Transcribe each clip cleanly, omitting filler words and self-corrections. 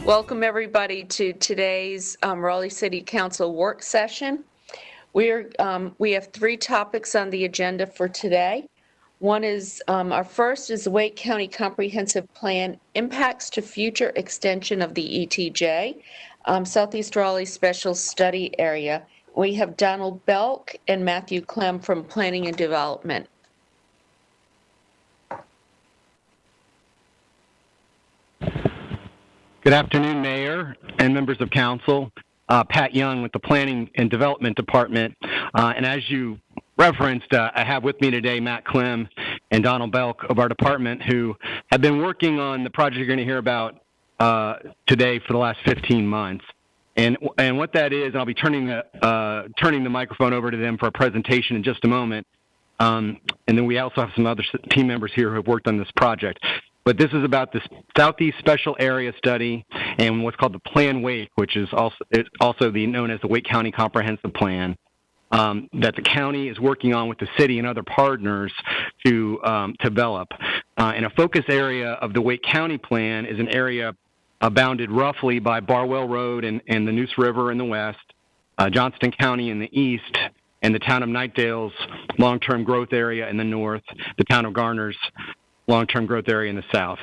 Welcome everybody to today's Raleigh City Council work session. We have three topics on the agenda for today. One is, our first is the Wake County Comprehensive Plan Impacts to Future Extension of the ETJ, Southeast Raleigh Special Study Area. We have Donald Belk and Matthew Clem from Planning and Development. Good afternoon, Mayor and members of Council. Pat Young with the Planning and Development Department. And as you referenced, I have with me today Matt Clem and Donald Belk of our department, who have been working on the project you're going to hear about today for the last 15 months. And what that is, and I'll be turning the microphone over to them for a presentation in just a moment. And then we also have some other team members here who have worked on this project. But this is about the Southeast Special Area Study and what's called the Plan Wake, which is also known as the Wake County Comprehensive Plan, that the county is working on with the city and other partners to develop. And a focus area of the Wake County Plan is an area bounded roughly by Barwell Road and the Neuse River in the west, Johnston County in the east, and the town of Knightdale's long-term growth area in the north, the town of Garner's long-term growth area in the south.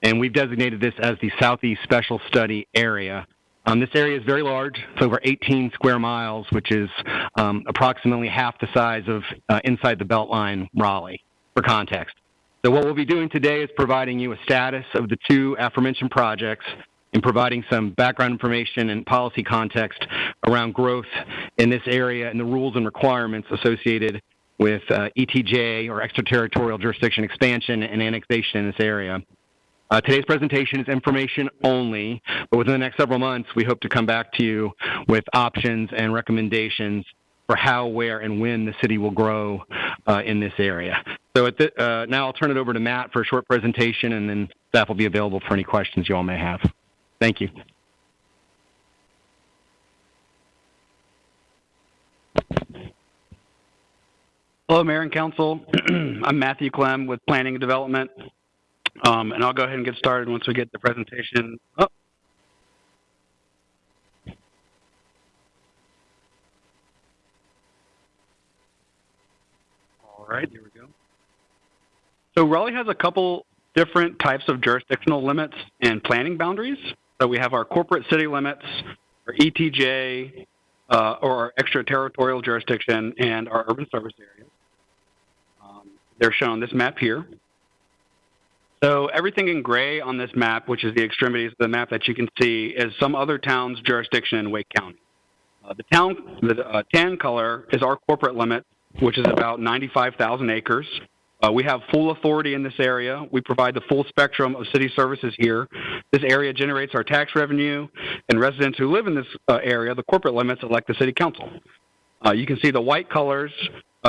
And we've designated this as the Southeast Special Study Area. This area is very large. It's over 18 square miles, which is approximately half the size of inside the Beltline, Raleigh, for context. So what we'll be doing today is providing you a status of the two aforementioned projects and providing some background information and policy context around growth in this area and the rules and requirements associated with ETJ, or extraterritorial jurisdiction expansion and annexation in this area. Today's presentation is information only, but within the next several months, we hope to come back to you with options and recommendations for how, where, and when the city will grow in this area. So now I'll turn it over to Matt for a short presentation, and then staff will be available for any questions you all may have. Thank you. Hello, Mayor and Council. I'm Matthew Clem with Planning and Development, and I'll go ahead and get started once we get the presentation up. All right, here we go. So Raleigh has a couple different types of jurisdictional limits and planning boundaries. So we have our corporate city limits, our ETJ, or our extraterritorial jurisdiction, and our urban service areas. They're shown on this map here. So everything in gray on this map, which is the extremities of the map that you can see, is some other town's jurisdiction in Wake County. The tan color is our corporate limit, which is about 95,000 acres. We have full authority in this area. We provide the full spectrum of city services here. This area generates our tax revenue, and residents who live in this area, the corporate limits, elect the city council. You can see the white colors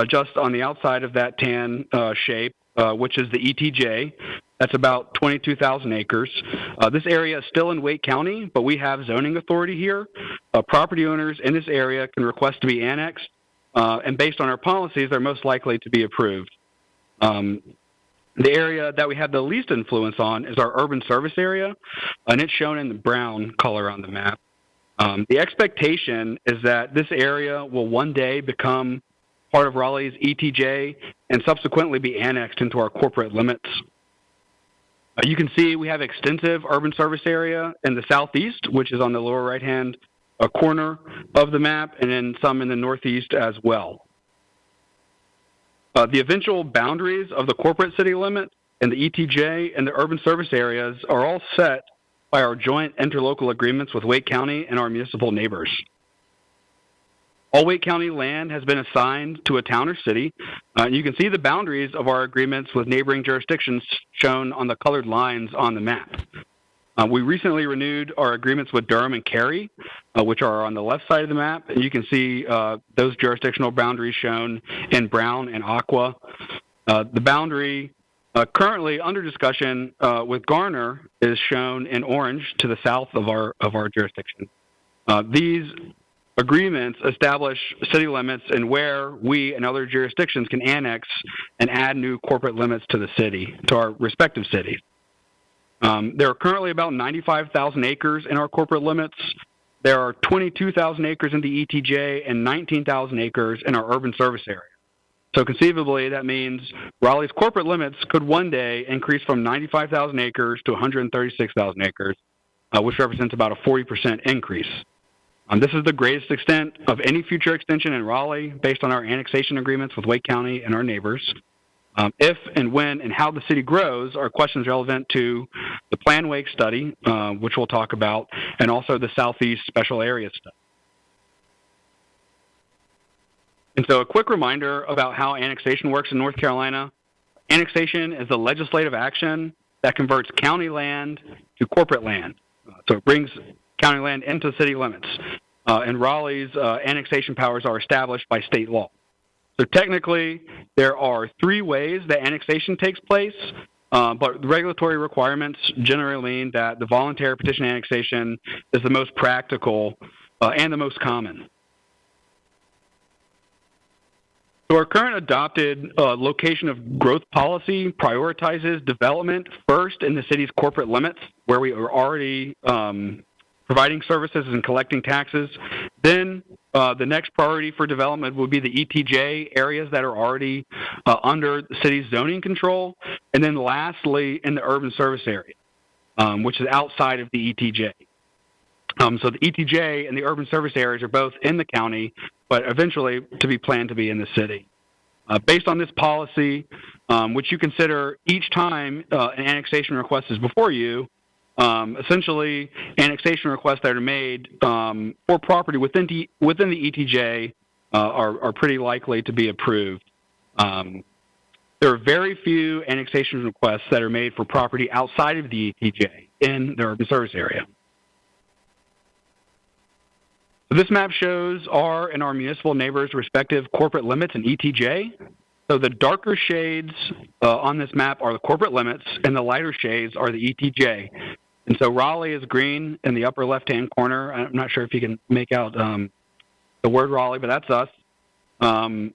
just on the outside of that tan shape, which is the ETJ. That's about 22,000 acres. This area is still in Wake County, but we have zoning authority here. Property owners in this area can request to be annexed, and based on our policies, they're most likely to be approved. The area that we have the least influence on is our urban service area, and it's shown in the brown color on the map. The expectation is that this area will one day become part of Raleigh's ETJ and subsequently be annexed into our corporate limits. You can see we have extensive urban service area in the southeast, which is on the lower right-hand corner of the map, and then some in the northeast as well. The eventual boundaries of the corporate city limit and the ETJ and the urban service areas are all set by our joint interlocal agreements with Wake County and our municipal neighbors. All Wake County land has been assigned to a town or city. You can see the boundaries of our agreements with neighboring jurisdictions shown on the colored lines on the map. We recently renewed our agreements with Durham and Cary, which are on the left side of the map. And you can see those jurisdictional boundaries shown in brown and aqua. The boundary currently under discussion with Garner is shown in orange to the south of our jurisdiction. These agreements establish city limits and where we and other jurisdictions can annex and add new corporate limits to the city, to our respective cities. There are currently about 95,000 acres in our corporate limits. There are 22,000 acres in the ETJ and 19,000 acres in our urban service area. So conceivably, that means Raleigh's corporate limits could one day increase from 95,000 acres to 136,000 acres, which represents about a 40% increase. This is the greatest extent of any future extension in Raleigh based on our annexation agreements with Wake County and our neighbors. If and when and how the city grows are questions relevant to the Plan Wake study, which we'll talk about, and also the Southeast Special Area study. And so a quick reminder about how annexation works in North Carolina. Annexation is the legislative action that converts county land to corporate land. So it brings county land into city limits. And Raleigh's annexation powers are established by state law. So technically, there are three ways that annexation takes place, but the regulatory requirements generally mean that the voluntary petition annexation is the most practical and the most common. So our current adopted location of growth policy prioritizes development first in the city's corporate limits, where we are already providing services and collecting taxes. Then the next priority for development would be the ETJ areas that are already under the city's zoning control. And then lastly, in the urban service area, which is outside of the ETJ. So the ETJ and the urban service areas are both in the county, but eventually to be planned to be in the city. Based on this policy, which you consider each time an annexation request is before you, essentially annexation requests that are made for property within the ETJ are pretty likely to be approved. There are very few annexation requests that are made for property outside of the ETJ in the urban service area. So this map shows our and our municipal neighbors' respective corporate limits in ETJ. So the darker shades on this map are the corporate limits, and the lighter shades are the ETJ. And so Raleigh is green in the upper left-hand corner. I'm not sure if you can make out the word Raleigh, but that's us. And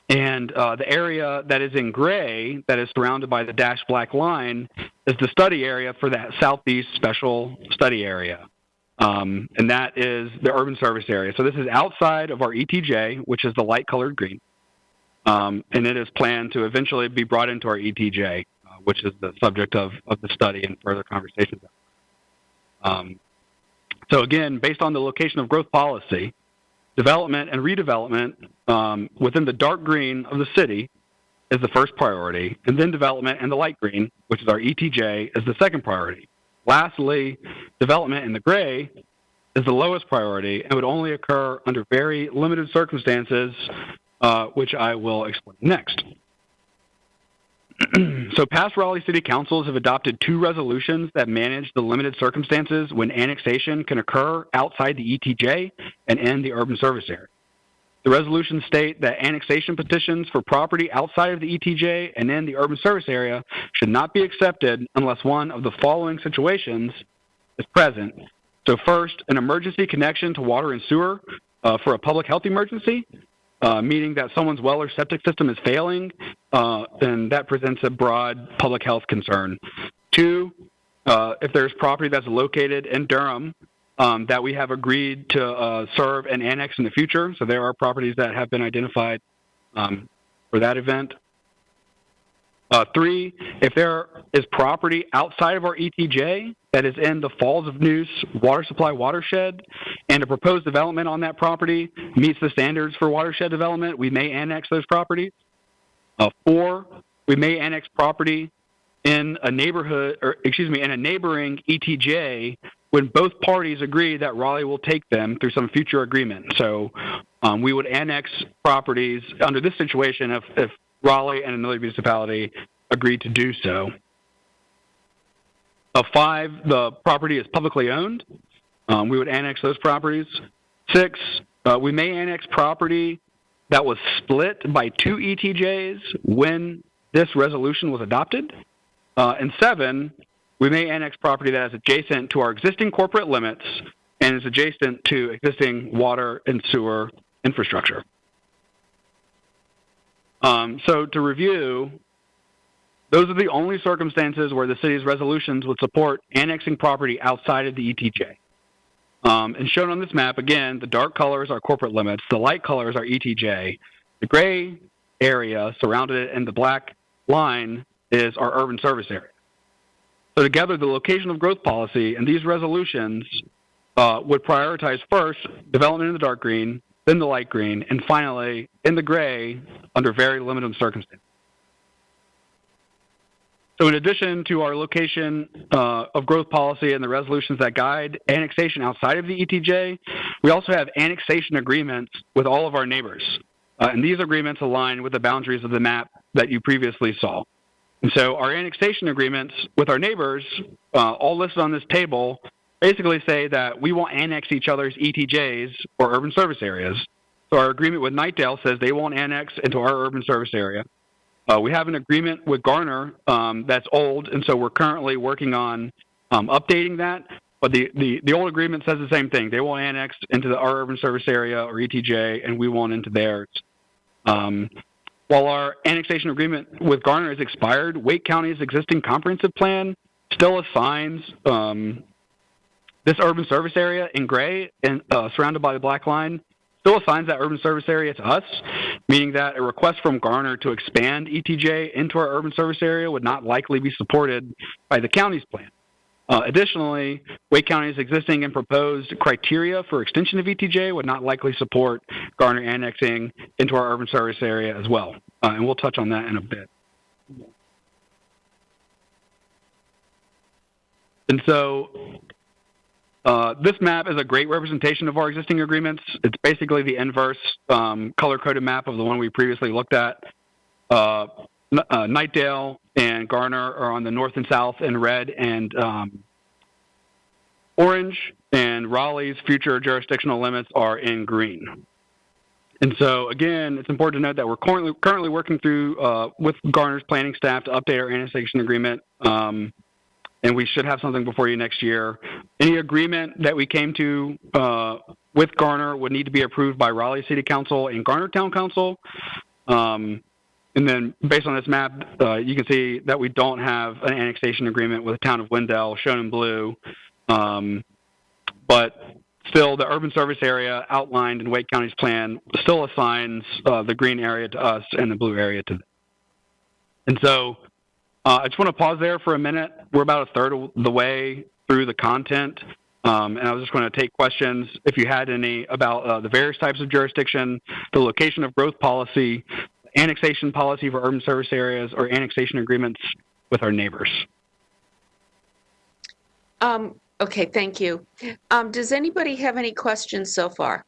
the area that is in gray, that is surrounded by the dashed black line, is the study area for that Southeast Special Study Area. And that is the urban service area. So this is outside of our ETJ, which is the light-colored green. And it is planned to eventually be brought into our ETJ, which is the subject of the study and further conversations. So again, based on the location of growth policy, development and redevelopment within the dark green of the city is the first priority, and then development in the light green, which is our ETJ, is the second priority. Lastly, development in the gray is the lowest priority and would only occur under very limited circumstances, which I will explain next. So past Raleigh City Councils have adopted two resolutions that manage the limited circumstances when annexation can occur outside the ETJ and in the urban service area. The resolutions state that annexation petitions for property outside of the ETJ and in the urban service area should not be accepted unless one of the following situations is present. So first, an emergency connection to water and sewer for a public health emergency, meaning that someone's well or septic system is failing, and that presents a broad public health concern. Two, if there's property that's located in Durham that we have agreed to serve and annex in the future, so there are properties that have been identified for that event. Three, if there is property outside of our ETJ that is in the Falls of Neuse water supply watershed, and a proposed development on that property meets the standards for watershed development, we may annex those properties. Four, we may annex property in a neighboring ETJ when both parties agree that Raleigh will take them through some future agreement. So we would annex properties under this situation if Raleigh and another municipality agreed to do so. Five, the property is publicly owned. We would annex those properties. Six, we may annex property that was split by two ETJs when this resolution was adopted. And seven, we may annex property that is adjacent to our existing corporate limits and is adjacent to existing water and sewer infrastructure. So to review, those are the only circumstances where the city's resolutions would support annexing property outside of the ETJ. And shown on this map, again, the dark colors are corporate limits, the light colors are ETJ. The gray area surrounded it and the black line is our urban service area. So together, the location of growth policy and these resolutions would prioritize first development in the dark green, then the light green, and finally in the gray under very limited circumstances. So in addition to our location of growth policy and the resolutions that guide annexation outside of the ETJ, we also have annexation agreements with all of our neighbors. And these agreements align with the boundaries of the map that you previously saw. And so our annexation agreements with our neighbors, all listed on this table, basically say that we won't annex each other's ETJs or urban service areas. So our agreement with Knightdale says they won't annex into our urban service area. We have an agreement with Garner that's old, and so we're currently working on updating that. But the old agreement says the same thing. They won't annex into our urban service area or ETJ, and we won't into theirs. While our annexation agreement with Garner is expired, Wake County's existing comprehensive plan still assigns this urban service area in gray and surrounded by the black line, still assigns that urban service area to us, meaning that a request from Garner to expand ETJ into our urban service area would not likely be supported by the county's plan. Additionally, Wake County's existing and proposed criteria for extension of ETJ would not likely support Garner annexing into our urban service area as well. And we'll touch on that in a bit. And so this map is a great representation of our existing agreements. It's basically the inverse color-coded map of the one we previously looked at. Knightdale and Garner are on the north and south in red and orange, and Raleigh's future jurisdictional limits are in green. And so, again, it's important to note that we're currently working through with Garner's planning staff to update our annexation agreement, and we should have something before you next year. Any agreement that we came to with Garner would need to be approved by Raleigh City Council and Garner Town Council. And then based on this map, you can see that we don't have an annexation agreement with the town of Wendell, shown in blue. But still, the urban service area outlined in Wake County's plan still assigns the green area to us and the blue area to them. And so I just want to pause there for a minute. We're about a third of the way through the content. And I was just going to take questions, if you had any, about the various types of jurisdiction, the location of growth policy, annexation policy for urban service areas, or annexation agreements with our neighbors. Okay, thank you. Does anybody have any questions so far?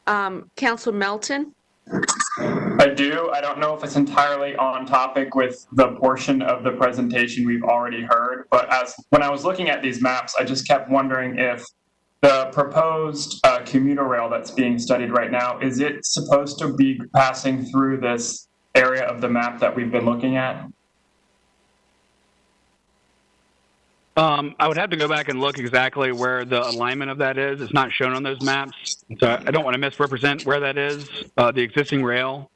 Councilor Melton? I do. I don't know if it's entirely on topic with the portion of the presentation we've already heard, but when I was looking at these maps, I just kept wondering if the proposed commuter rail that's being studied right now, is it supposed to be passing through this area of the map that we've been looking at? I would have to go back and look exactly where the alignment of that is. It's not shown on those maps, so I don't want to misrepresent where that is, the existing rail.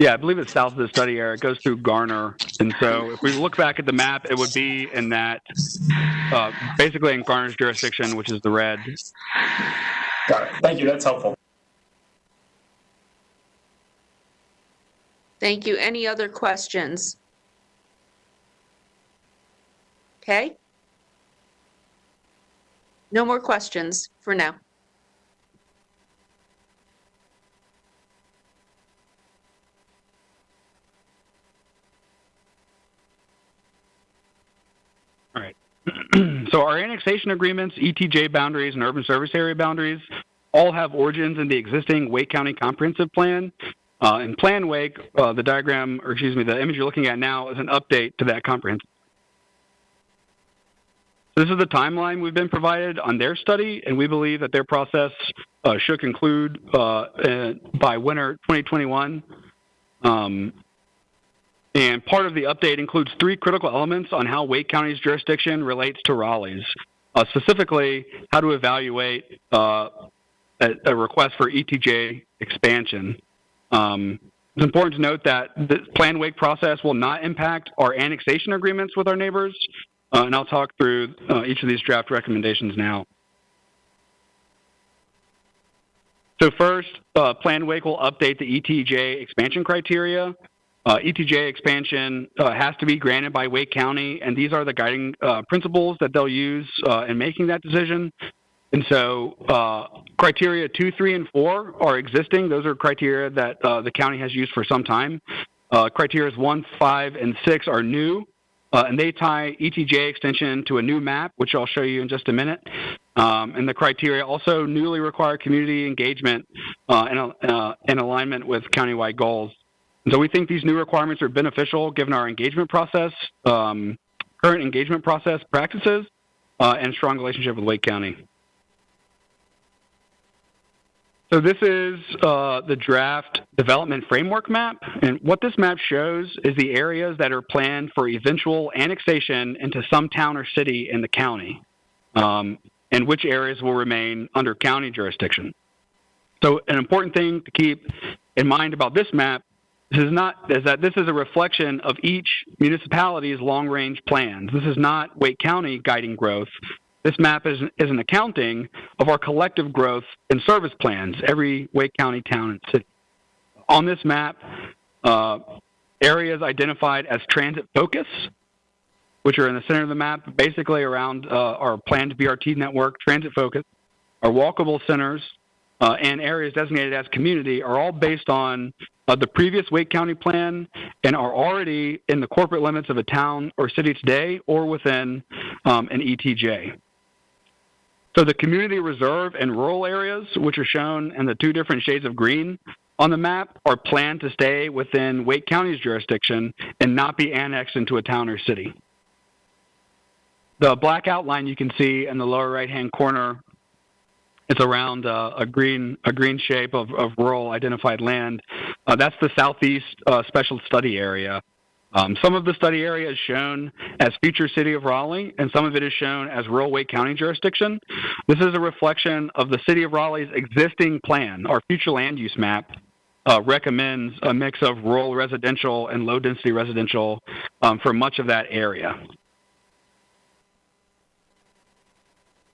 Yeah, I believe it's south of the study area. It goes through Garner. And so if we look back at the map, it would be in that, basically in Garner's jurisdiction, which is the red. Got it. Thank you. That's helpful. Thank you. Any other questions? Okay. No more questions for now. All right. So our annexation agreements, ETJ boundaries, and urban service area boundaries all have origins in the existing Wake County Comprehensive Plan. In Plan Wake, the diagram, or excuse me, the image you're looking at now is an update to that comprehensive. This is the timeline we've been provided on their study, and we believe that their process should conclude by winter 2021. And part of the update includes 3 critical elements on how Wake County's jurisdiction relates to Raleigh's, specifically how to evaluate a request for ETJ expansion. One It's important to note that the plan wake process will not impact our annexation agreements with our neighbors, and I'll talk through each of these draft recommendations now. So first, Plan Wake will update the ETJ expansion criteria. ETJ expansion has to be granted by Wake County, and these are the guiding principles that they'll use in making that decision. And so criteria 2, 3, and 4 are existing. Those are criteria that the county has used for some time. Criteria 1, 5, and 6 are new, and they tie ETJ extension to a new map, which I'll show you in just a minute. And the criteria also newly require community engagement in alignment with countywide goals. And so we think these new requirements are beneficial given our engagement process, current engagement process practices, and strong relationship with Wake County. So this is the draft development framework map, and what this map shows is the areas that are planned for eventual annexation into some town or city in the county, and which areas will remain under county jurisdiction. So an important thing to keep in mind about this map is that this is a reflection of each municipality's long-range plans. This is not Wake County guiding growth. This map is an accounting of our collective growth and service plans, every Wake County town and city. On this map, areas identified as transit focus, which are in the center of the map, basically around our planned BRT network, transit focus, our walkable centers, and areas designated as community are all based on the previous Wake County plan and are already in the corporate limits of a town or city today or within an ETJ. So the community reserve and rural areas, which are shown in the 2 different shades of green on the map, are planned to stay within Wake County's jurisdiction and not be annexed into a town or city. The black outline you can see in the lower right-hand corner, it's around a green shape of rural identified land. That's the Southeast Special Study Area. Some of the study area is shown as future city of Raleigh, and some of it is shown as rural Wake County jurisdiction. This is a reflection of the city of Raleigh's existing plan. Our future land use map recommends a mix of rural residential and low-density residential for much of that area.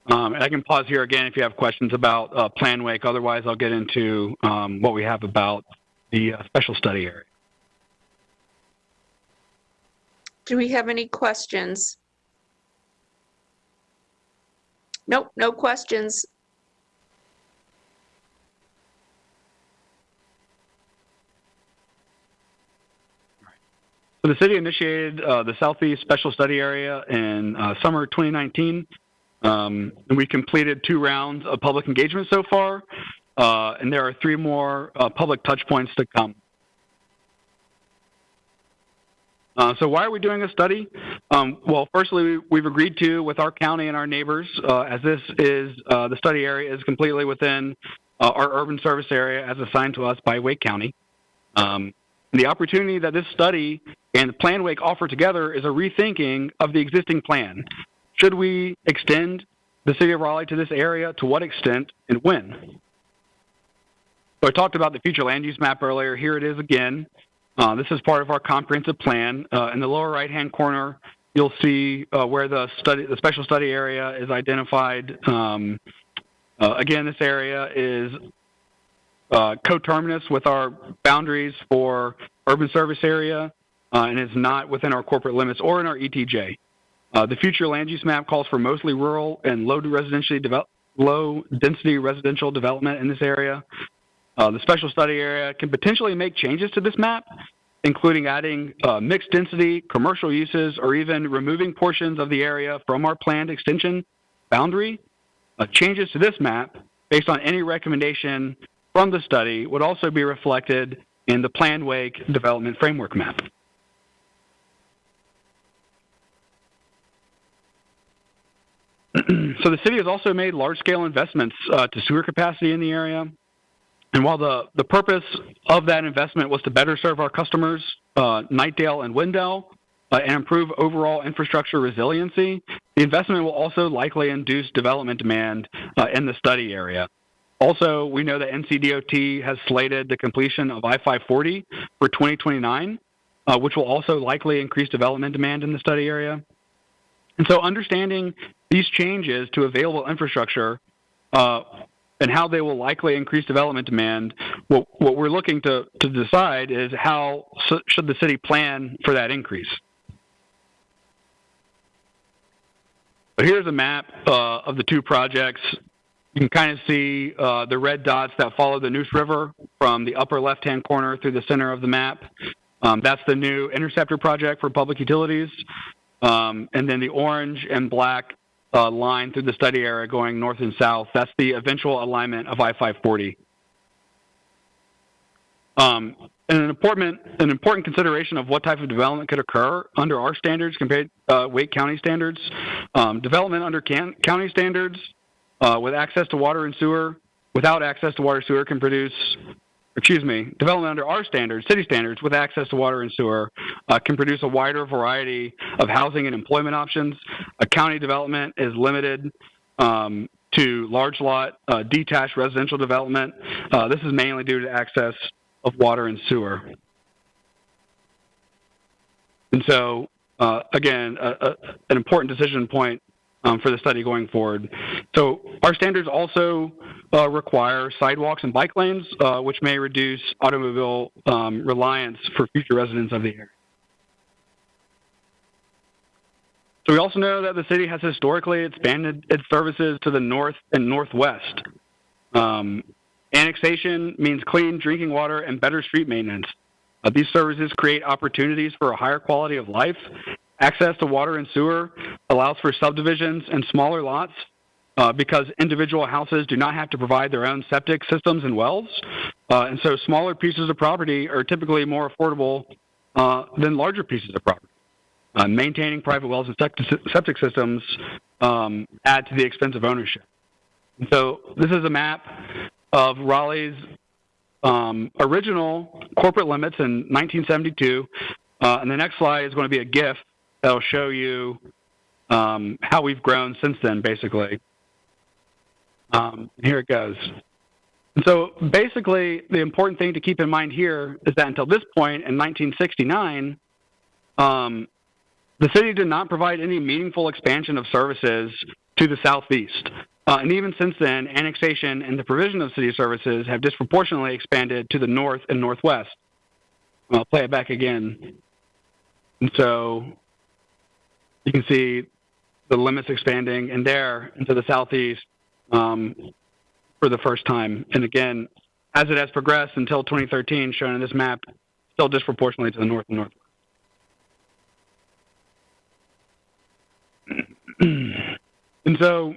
And I can pause here again if you have questions about Plan Wake. Otherwise, I'll get into what we have about the special study area. Do we have any questions? Nope, no questions. So the city initiated the Southeast Special Study Area in summer 2019. And we completed 2 rounds of public engagement so far, and there are 3 more public touch points to come. So why are we doing a study? Well, firstly, we've agreed to with our county and our neighbors, as this is the study area is completely within our urban service area as assigned to us by Wake County. The opportunity that this study and the Plan Wake offer together is a rethinking of the existing plan. Should we extend the city of Raleigh to this area? To what extent and when? So I talked about the future land use map earlier. Here it is again. This is part of our comprehensive plan. In the lower right-hand corner, you'll see where the special study area is identified. Again, this area is coterminous with our boundaries for urban service area and is not within our corporate limits or in our ETJ. The future land use map calls for mostly rural and low-density residential development in this area. The special study area can potentially make changes to this map, including adding mixed density, commercial uses, or even removing portions of the area from our planned extension boundary. Changes to this map, based on any recommendation from the study, would also be reflected in the Plan Wake development framework map. So the city has also made large-scale investments to sewer capacity in the area. And while the purpose of that investment was to better serve our customers, Knightdale and Wendell, and improve overall infrastructure resiliency, the investment will also likely induce development demand in the study area. Also, we know that NCDOT has slated the completion of I-540 for 2029, which will also likely increase development demand in the study area. And so understanding these changes to available infrastructure and how they will likely increase development demand, what we're looking to decide is how should the city plan for that increase. So here's a map of the two projects. You can kind of see the red dots that follow the Neuse River from the upper left-hand corner through the center of the map. That's the new interceptor project for public utilities. And then the orange and black line through the study area going north and south, that's the eventual alignment of I-540. And an important consideration of what type of development could occur under our standards compared to Wake County standards. Development under county standards with access to water and sewer, without access to water and sewer can produce, development under our standards, city standards, with access to water and sewer can produce a wider variety of housing and employment options. A county development is limited to large lot, detached residential development. This is mainly due to access of water and sewer. And so, again, an important decision point for the study going forward. So our standards also require sidewalks and bike lanes, which may reduce automobile reliance for future residents of the area. So we also know that the city has historically expanded its services to the north and northwest. Annexation means clean drinking water and better street maintenance. These services create opportunities for a higher quality of life. Access to water and sewer allows for subdivisions and smaller lots because individual houses do not have to provide their own septic systems and wells. And so smaller pieces of property are typically more affordable than larger pieces of property. Maintaining private wells and septic systems add to the expense of ownership. And so this is a map of Raleigh's original corporate limits in 1972. And the next slide is going to be a GIF that'll show you how we've grown since then, basically. Here it goes. And so basically, the important thing to keep in mind here is that until this point in 1969, the city did not provide any meaningful expansion of services to the southeast. And even since then, annexation and the provision of city services have disproportionately expanded to the north and northwest. I'll play it back again. And so you can see the limits expanding in there into the southeast for the first time. And again, as it has progressed until 2013, shown in this map, still disproportionately to the north and northwest. And so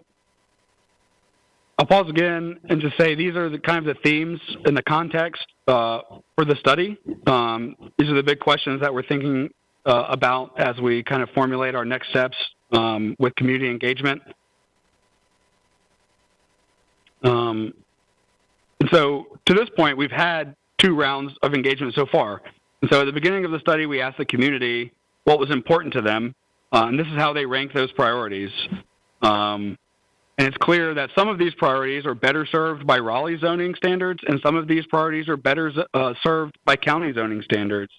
I'll pause again and just say these are the kind of the themes and the context for the study. These are the big questions that we're thinking about as we kind of formulate our next steps with community engagement. And so to this point, we've had 2 rounds of engagement so far. And so at the beginning of the study, we asked the community what was important to them, and this is how they rank those priorities. And it's clear that some of these priorities are better served by Raleigh zoning standards, and some of these priorities are better served by county zoning standards.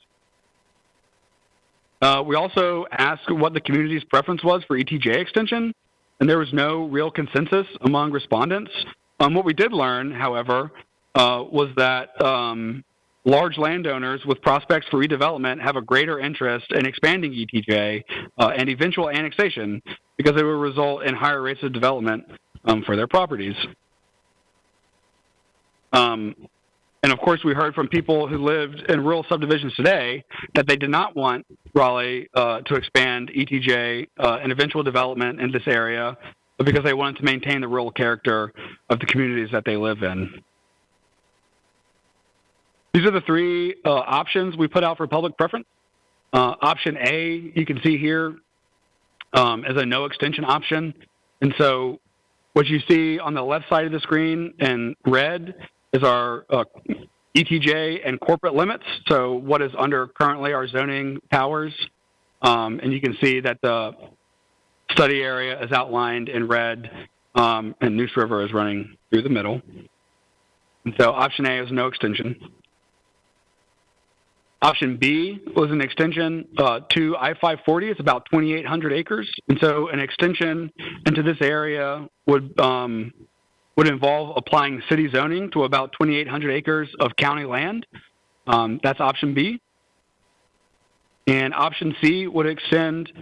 We also asked what the community's preference was for ETJ extension, and there was no real consensus among respondents. What we did learn, however, was that large landowners with prospects for redevelopment have a greater interest in expanding ETJ and eventual annexation because it will result in higher rates of development for their properties. And of course, we heard from people who lived in rural subdivisions today that they did not want Raleigh to expand ETJ and eventual development in this area because they wanted to maintain the rural character of the communities that they live in. These are the 3 options we put out for public preference. Option A, you can see here, is a no extension option. And so what you see on the left side of the screen in red is our ETJ and corporate limits. So what is under currently our zoning powers. And you can see that the study area is outlined in red and Neuse River is running through the middle. And so option A is no extension. Option B was an extension to I-540. It's about 2,800 acres. And so an extension into this area would involve applying city zoning to about 2,800 acres of county land. That's option B. And option C would extend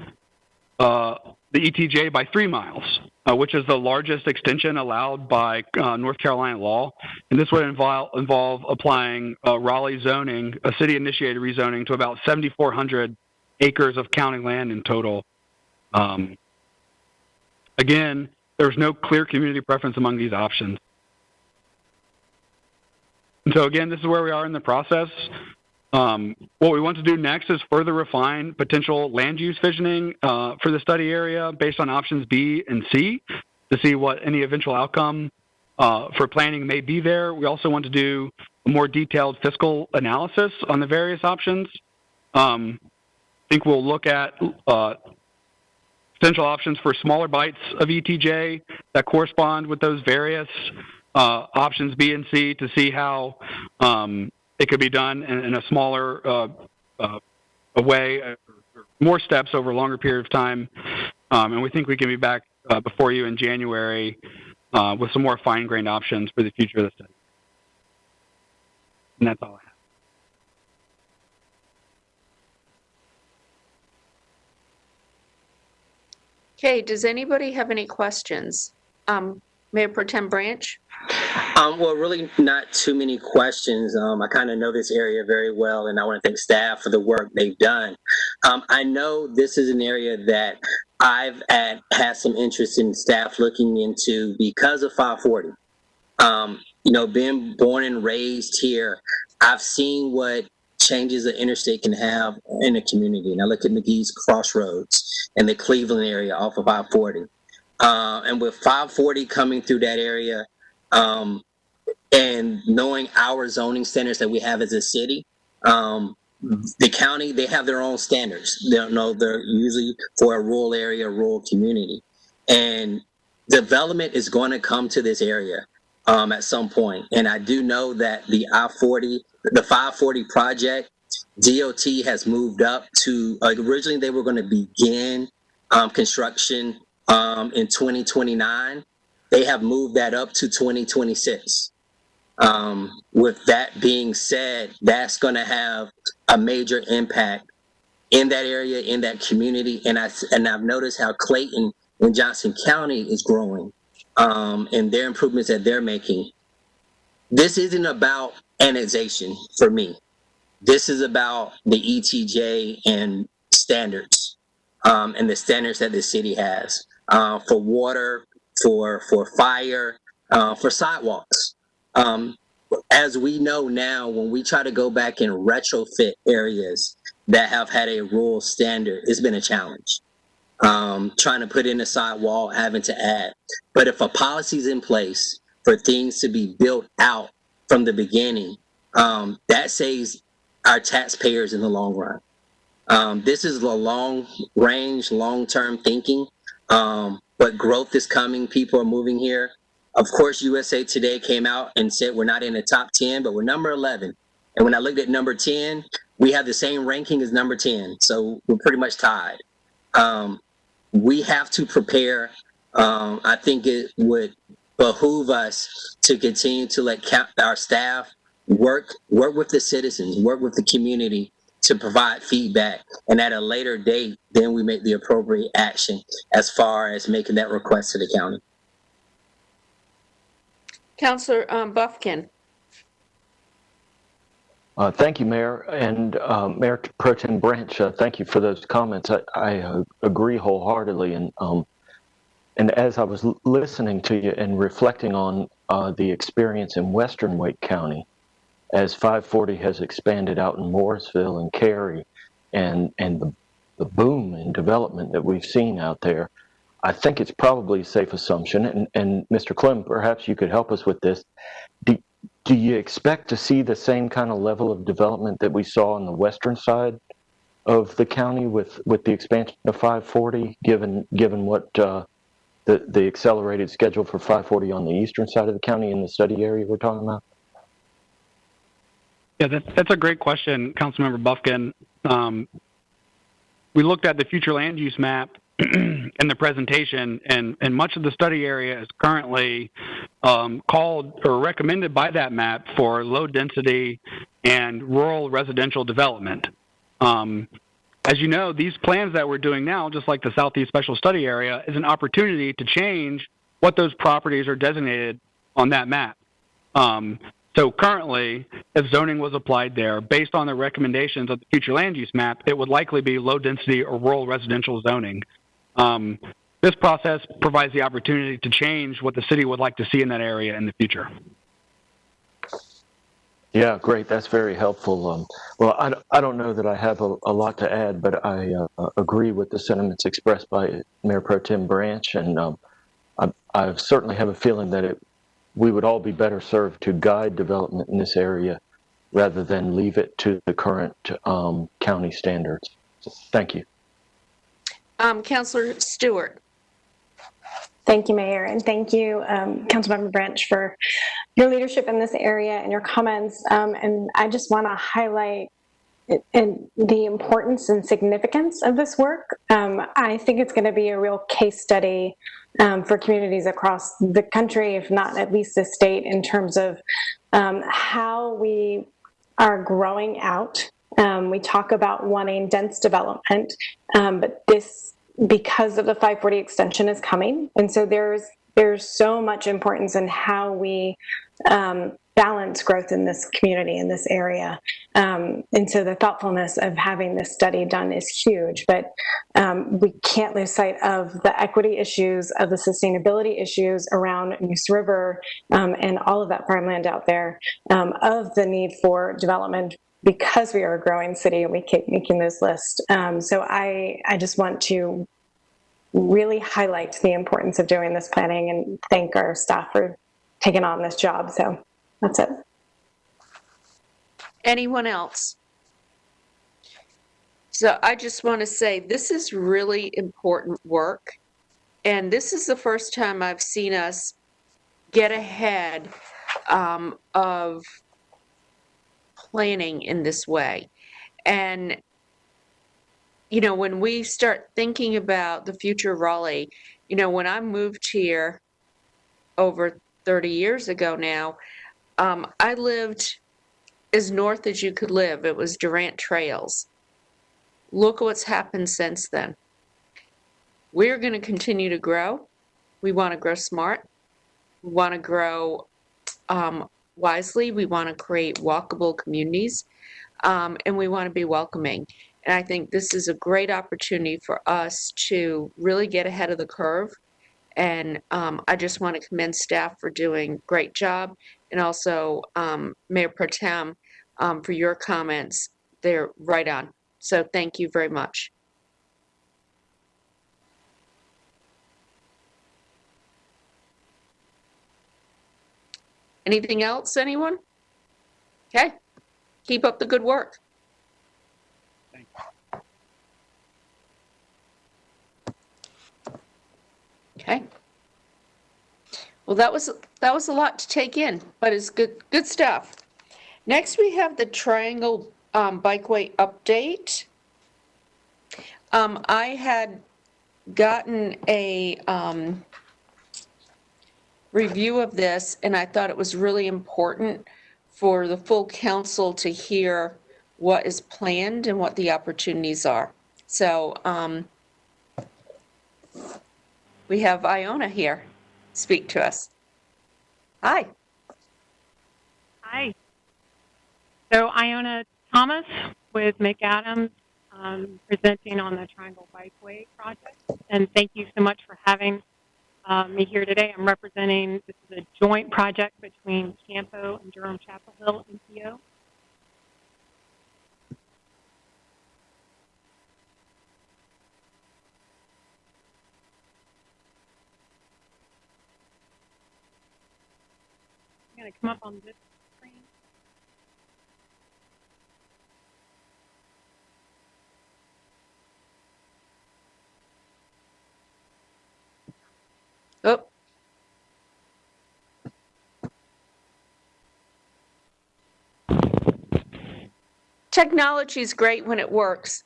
the ETJ by 3 miles, which is the largest extension allowed by North Carolina law. And this would involve applying Raleigh zoning, a city-initiated rezoning, to about 7,400 acres of county land in total. Again, there's no clear community preference among these options. And so again, this is where we are in the process. What we want to do next is further refine potential land use visioning for the study area based on options B and C to see what any eventual outcome for planning may be there. We also want to do a more detailed fiscal analysis on the various options. I think we'll look at potential options for smaller bites of ETJ that correspond with those various options B and C to see how it could be done in a smaller way, more steps over a longer period of time. And we think we can be back before you in January with some more fine-grained options for the future of the study. And that's all I have. Okay, does anybody have any questions? Mayor Pro Tem Branch? Well, really not too many questions. I kind of know this area very well, and I want to thank staff for the work they've done. I know this is an area that I've had some interest in staff looking into because of 540. You know, being born and raised here, I've seen what changes the interstate can have in a community. And I look at McGee's Crossroads and the Cleveland area off of 540. And with 540 coming through that area, and knowing our zoning standards that we have as a city, the county, they have their own standards. They're usually for a rural area, a rural community. And development is going to come to this area at some point. And I do know that the 540 project, DOT has moved up to, originally they were going to begin construction in 2029. They have moved that up to 2026. With that being said, that's going to have a major impact in that area, in that community. And I've noticed how Clayton and Johnson County is growing, and their improvements that they're making. This isn't about annexation for me. This is about the ETJ and standards, and the standards that the city has for water, for fire, for sidewalks. As we know now, when we try to go back and retrofit areas that have had a rural standard, it's been a challenge. Trying to put in a sidewall, having to add. But if a policy is in place for things to be built out from the beginning, that saves our taxpayers in the long run. This is the long range, long-term thinking. But growth is coming. People are moving here. Of course, USA Today came out and said we're not in the top 10, but we're number 11. And when I looked at number 10, we have the same ranking as number 10. So we're pretty much tied. We have to prepare. I think it would behoove us to continue to let our staff work with the citizens, work with the community to provide feedback. And at a later date, then we make the appropriate action as far as making that request to the county. Councilor Buffkin. Thank you, Mayor. And Mayor Pro Tem Branch, thank you for those comments. I agree wholeheartedly. And as I was listening to you and reflecting on the experience in Western Wake County, as 540 has expanded out in Morrisville and Cary, and the boom in development that we've seen out there, I think it's probably a safe assumption, and Mr. Clem, perhaps you could help us with this. Do you expect to see the same kind of level of development that we saw on the western side of the county with the expansion of 540, given what the accelerated schedule for 540 on the eastern side of the county in the study area we're talking about? Yeah, that's a great question, Councilmember Buffkin. We looked at the future land use map in the presentation, and much of the study area is currently called or recommended by that map for low density and rural residential development. As you know, these plans that we're doing now, just like the Southeast Special Study Area, is an opportunity to change what those properties are designated on that map. So currently, if zoning was applied there, based on the recommendations of the future land use map, it would likely be low density or rural residential zoning. This process provides the opportunity to change what the city would like to see in that area in the future. Yeah, great. That's very helpful. Well, I don't know that I have a lot to add, but I agree with the sentiments expressed by Mayor Pro Tem Branch, and I certainly have a feeling that we would all be better served to guide development in this area rather than leave it to the current county standards. So, thank you. Councilor Stewart. Thank you, Mayor, and thank you, Councilmember Branch, for your leadership in this area and your comments. And I just want to highlight the importance and significance of this work. I think it's going to be a real case study for communities across the country, if not at least the state, in terms of how we are growing out. We talk about wanting dense development, but this, because of the 540 extension, is coming, and so there's so much importance in how we balance growth in this community, in this area, and so the thoughtfulness of having this study done is huge. But we can't lose sight of the equity issues, of the sustainability issues around Moose River, and all of that farmland out there, of the need for development, because we are a growing city and we keep making those lists. So I just want to really highlight the importance of doing this planning and thank our staff for taking on this job. So that's it. Anyone else? So I just want to say this is really important work. And this is the first time I've seen us get ahead of planning in this way. And, you know, when we start thinking about the future of Raleigh, you know, when I moved here over 30 years ago now, I lived as north as you could live. It was Durant Trails. Look what's happened since then. We're going to continue to grow. We want to grow smart. We want to grow wisely. We want to create walkable communities, and we want to be welcoming. And I think this is a great opportunity for us to really get ahead of the curve. And I just want to commend staff for doing a great job, and also Mayor Pro Tem for your comments. They're right on. So thank you very much. Anything else, anyone? Okay. Keep up the good work. Thanks. Okay. Well, that was a lot to take in, but it's good stuff. Next, we have the Triangle Bikeway update. I had gotten a review of this, and I thought it was really important for the full council to hear what is planned and what the opportunities are. So we have Iona here speak to us. Hi. Hi. So Iona Thomas with McAdams, presenting on the Triangle Bikeway project. And thank you so much for having me here today. I'm representing, this is a joint project between Campo and Durham Chapel Hill MPO. I'm going to come up on this screen. Oh. Technology is great when it works.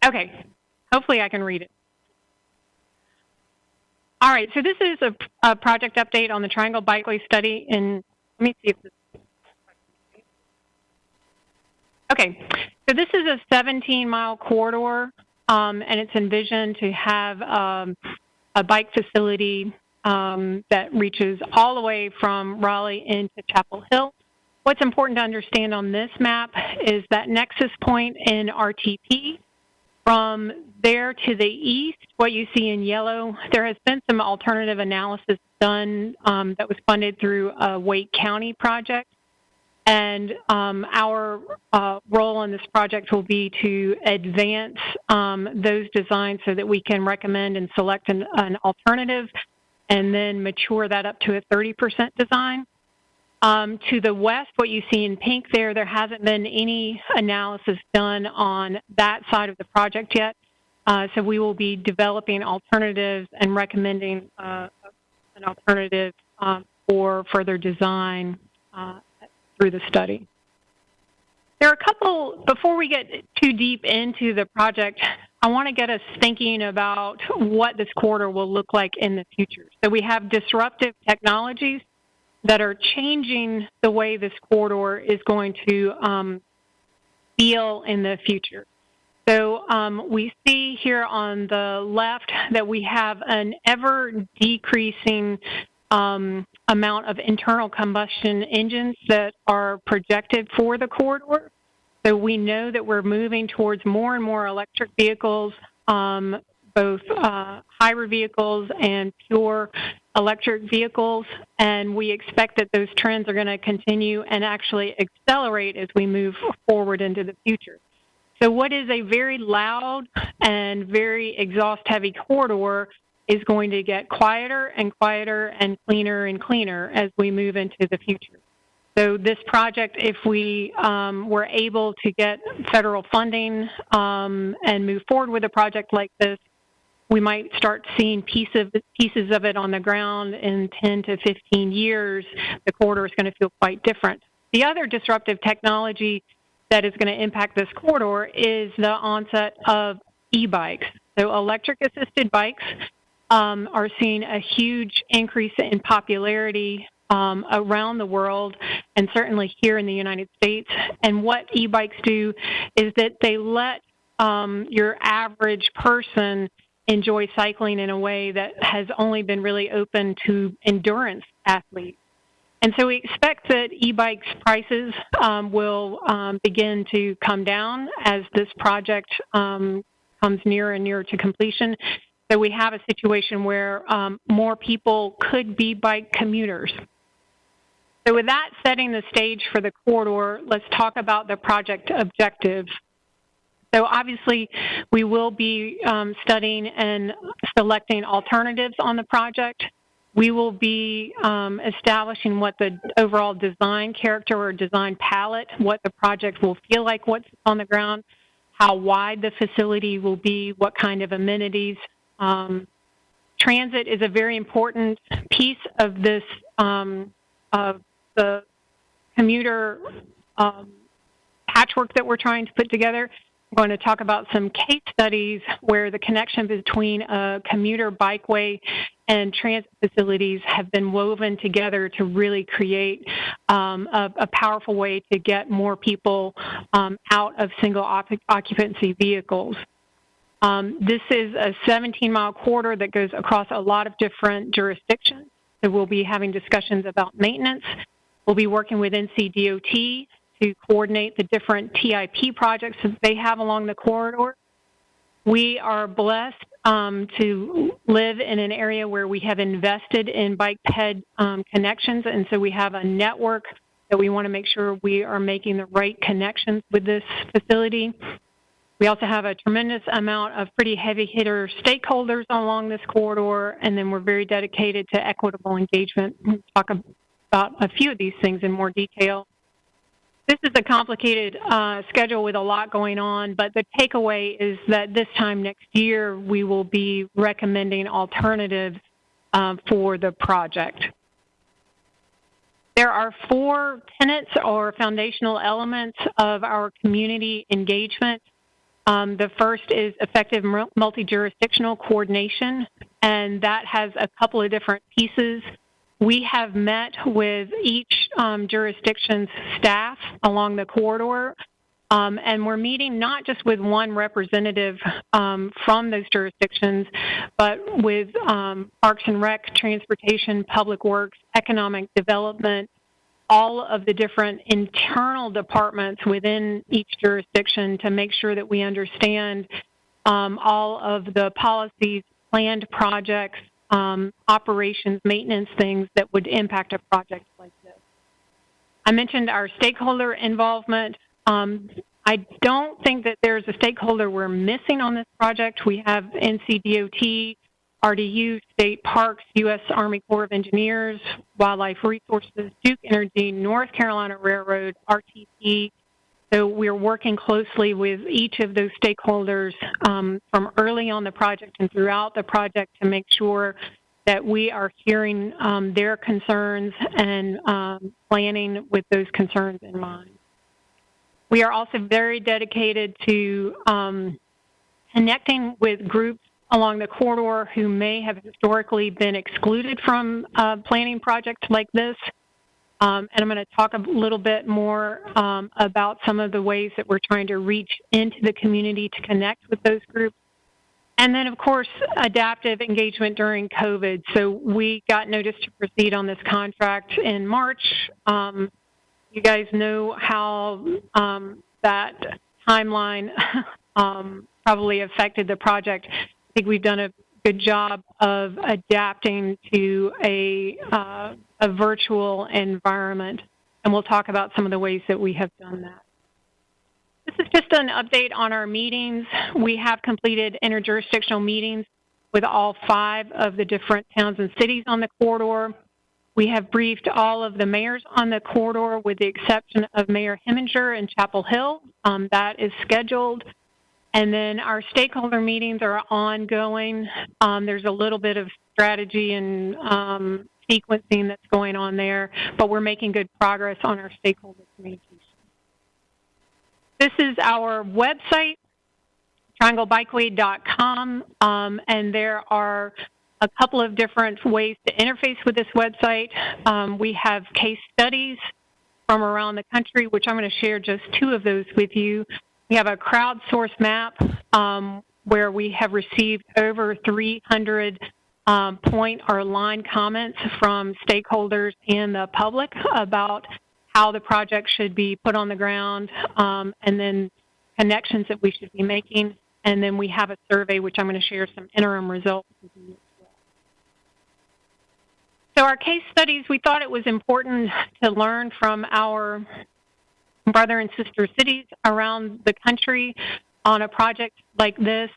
Okay, hopefully I can read it. All right, so this is a project update on the Triangle Bikeway study in, let me see if this, okay, so this is a 17-mile corridor, and it's envisioned to have a bike facility that reaches all the way from Raleigh into Chapel Hill. What's important to understand on this map is that nexus point in RTP. From there to the east, what you see in yellow, there has been some alternative analysis done that was funded through a Wake County project. And our role in this project will be to advance those designs so that we can recommend and select an alternative and then mature that up to a 30% design. To the west, what you see in pink there hasn't been any analysis done on that side of the project yet. So we will be developing alternatives and recommending an alternative for further design through the study. There are a couple, before we get too deep into the project, I want to get us thinking about what this corridor will look like in the future. So we have disruptive technologies that are changing the way this corridor is going to feel in the future. So we see here on the left that we have an ever-decreasing amount of internal combustion engines that are projected for the corridor. So we know that we're moving towards more and more electric vehicles, both hybrid vehicles and pure electric vehicles, and we expect that those trends are going to continue and actually accelerate as we move forward into the future. So what is a very loud and very exhaust-heavy corridor is going to get quieter and quieter and cleaner as we move into the future. So this project, if we were able to get federal funding and move forward with a project like this, we might start seeing pieces of it on the ground in 10 to 15 years. The corridor is going to feel quite different. The other disruptive technology that is going to impact this corridor is the onset of e-bikes. So electric-assisted bikes are seeing a huge increase in popularity around the world and certainly here in the United States. And what e-bikes do is that they let your average person enjoy cycling in a way that has only been really open to endurance athletes. And so we expect that e-bikes prices will begin to come down as this project comes nearer and nearer to completion. So we have a situation where more people could be bike commuters. So with that setting the stage for the corridor, let's talk about the project objectives. So obviously, we will be studying and selecting alternatives on the project. We will be establishing what the overall design character or design palette, what the project will feel like, what's on the ground, how wide the facility will be, what kind of amenities. Transit is a very important piece of this, of the commuter patchwork that we're trying to put together. I'm going to talk about some case studies where the connection between a commuter bikeway and transit facilities have been woven together to really create a powerful way to get more people out of single occupancy vehicles. This is a 17-mile corridor that goes across a lot of different jurisdictions. So we'll be having discussions about maintenance. We'll be working with NCDOT to coordinate the different TIP projects that they have along the corridor. We are blessed to live in an area where we have invested in bike ped connections, and so we have a network that we want to make sure we are making the right connections with this facility. We also have a tremendous amount of pretty heavy hitter stakeholders along this corridor, and then we're very dedicated to equitable engagement. We'll talk about a few of these things in more detail. This is a complicated schedule with a lot going on, but the takeaway is that this time next year, we will be recommending alternatives for the project. There are 4 tenets or foundational elements of our community engagement. The first is effective multi-jurisdictional coordination, and that has a couple of different pieces. We have met with each jurisdiction's staff along the corridor, and we're meeting not just with one representative from those jurisdictions, but with Parks and Rec, Transportation, Public Works, Economic Development, all of the different internal departments within each jurisdiction to make sure that we understand all of the policies, planned projects, operations, maintenance, things that would impact a project like this. I mentioned our stakeholder involvement. I don't think that there's a stakeholder we're missing on this project. We have NCDOT, RDU, State Parks, U.S. Army Corps of Engineers, Wildlife Resources, Duke Energy, North Carolina Railroad, RTP. So we're working closely with each of those stakeholders from early on the project and throughout the project to make sure that we are hearing their concerns and planning with those concerns in mind. We are also very dedicated to connecting with groups along the corridor who may have historically been excluded from planning projects like this. And I'm going to talk a little bit more about some of the ways that we're trying to reach into the community to connect with those groups. And then, of course, adaptive engagement during COVID. So we got notice to proceed on this contract in March. You guys know how that timeline probably affected the project. I think we've done a good job of adapting to a virtual environment, and we'll talk about some of the ways that we have done that. This is just an update on our meetings. We have completed interjurisdictional meetings with all 5 of the different towns and cities on the corridor. We have briefed all of the mayors on the corridor with the exception of Mayor Heminger in Chapel Hill. That is scheduled. And then our stakeholder meetings are ongoing. There's a little bit of strategy and sequencing that's going on there, but we're making good progress on our stakeholder communication. This is our website, trianglebikeway.com, and there are a couple of different ways to interface with this website. We have case studies from around the country, which I'm going to share just 2 of those with you. We have a crowdsourced map where we have received over 300 point or line comments from stakeholders and the public about how the project should be put on the ground, and then connections that we should be making. And then we have a survey, which I'm going to share some interim results with you as well. So our case studies, we thought it was important to learn from our brother and sister cities around the country on a project like this.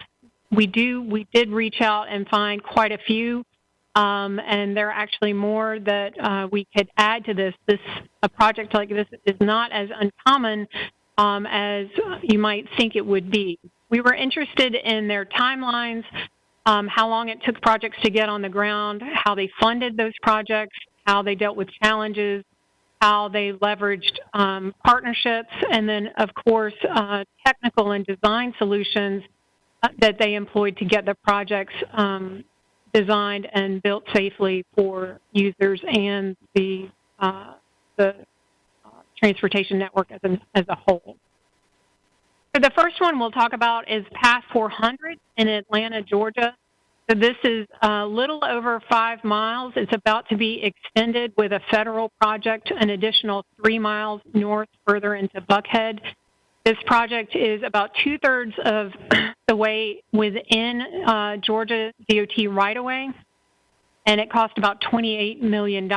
We did reach out and find quite a few, and there are actually more that we could add to this. A project like this is not as uncommon as you might think it would be. We were interested in their timelines, how long it took projects to get on the ground, how they funded those projects, how they dealt with challenges, how they leveraged partnerships, and then, of course, technical and design solutions that they employed to get the projects designed and built safely for users and the transportation network as a whole. So the first one we'll talk about is Path 400 in Atlanta, Georgia. So this is a little over 5 miles. It's about to be extended with a federal project, an additional 3 miles north further into Buckhead. This project is about 2/3 of the way within Georgia DOT right-of-way, and it cost about $28 million.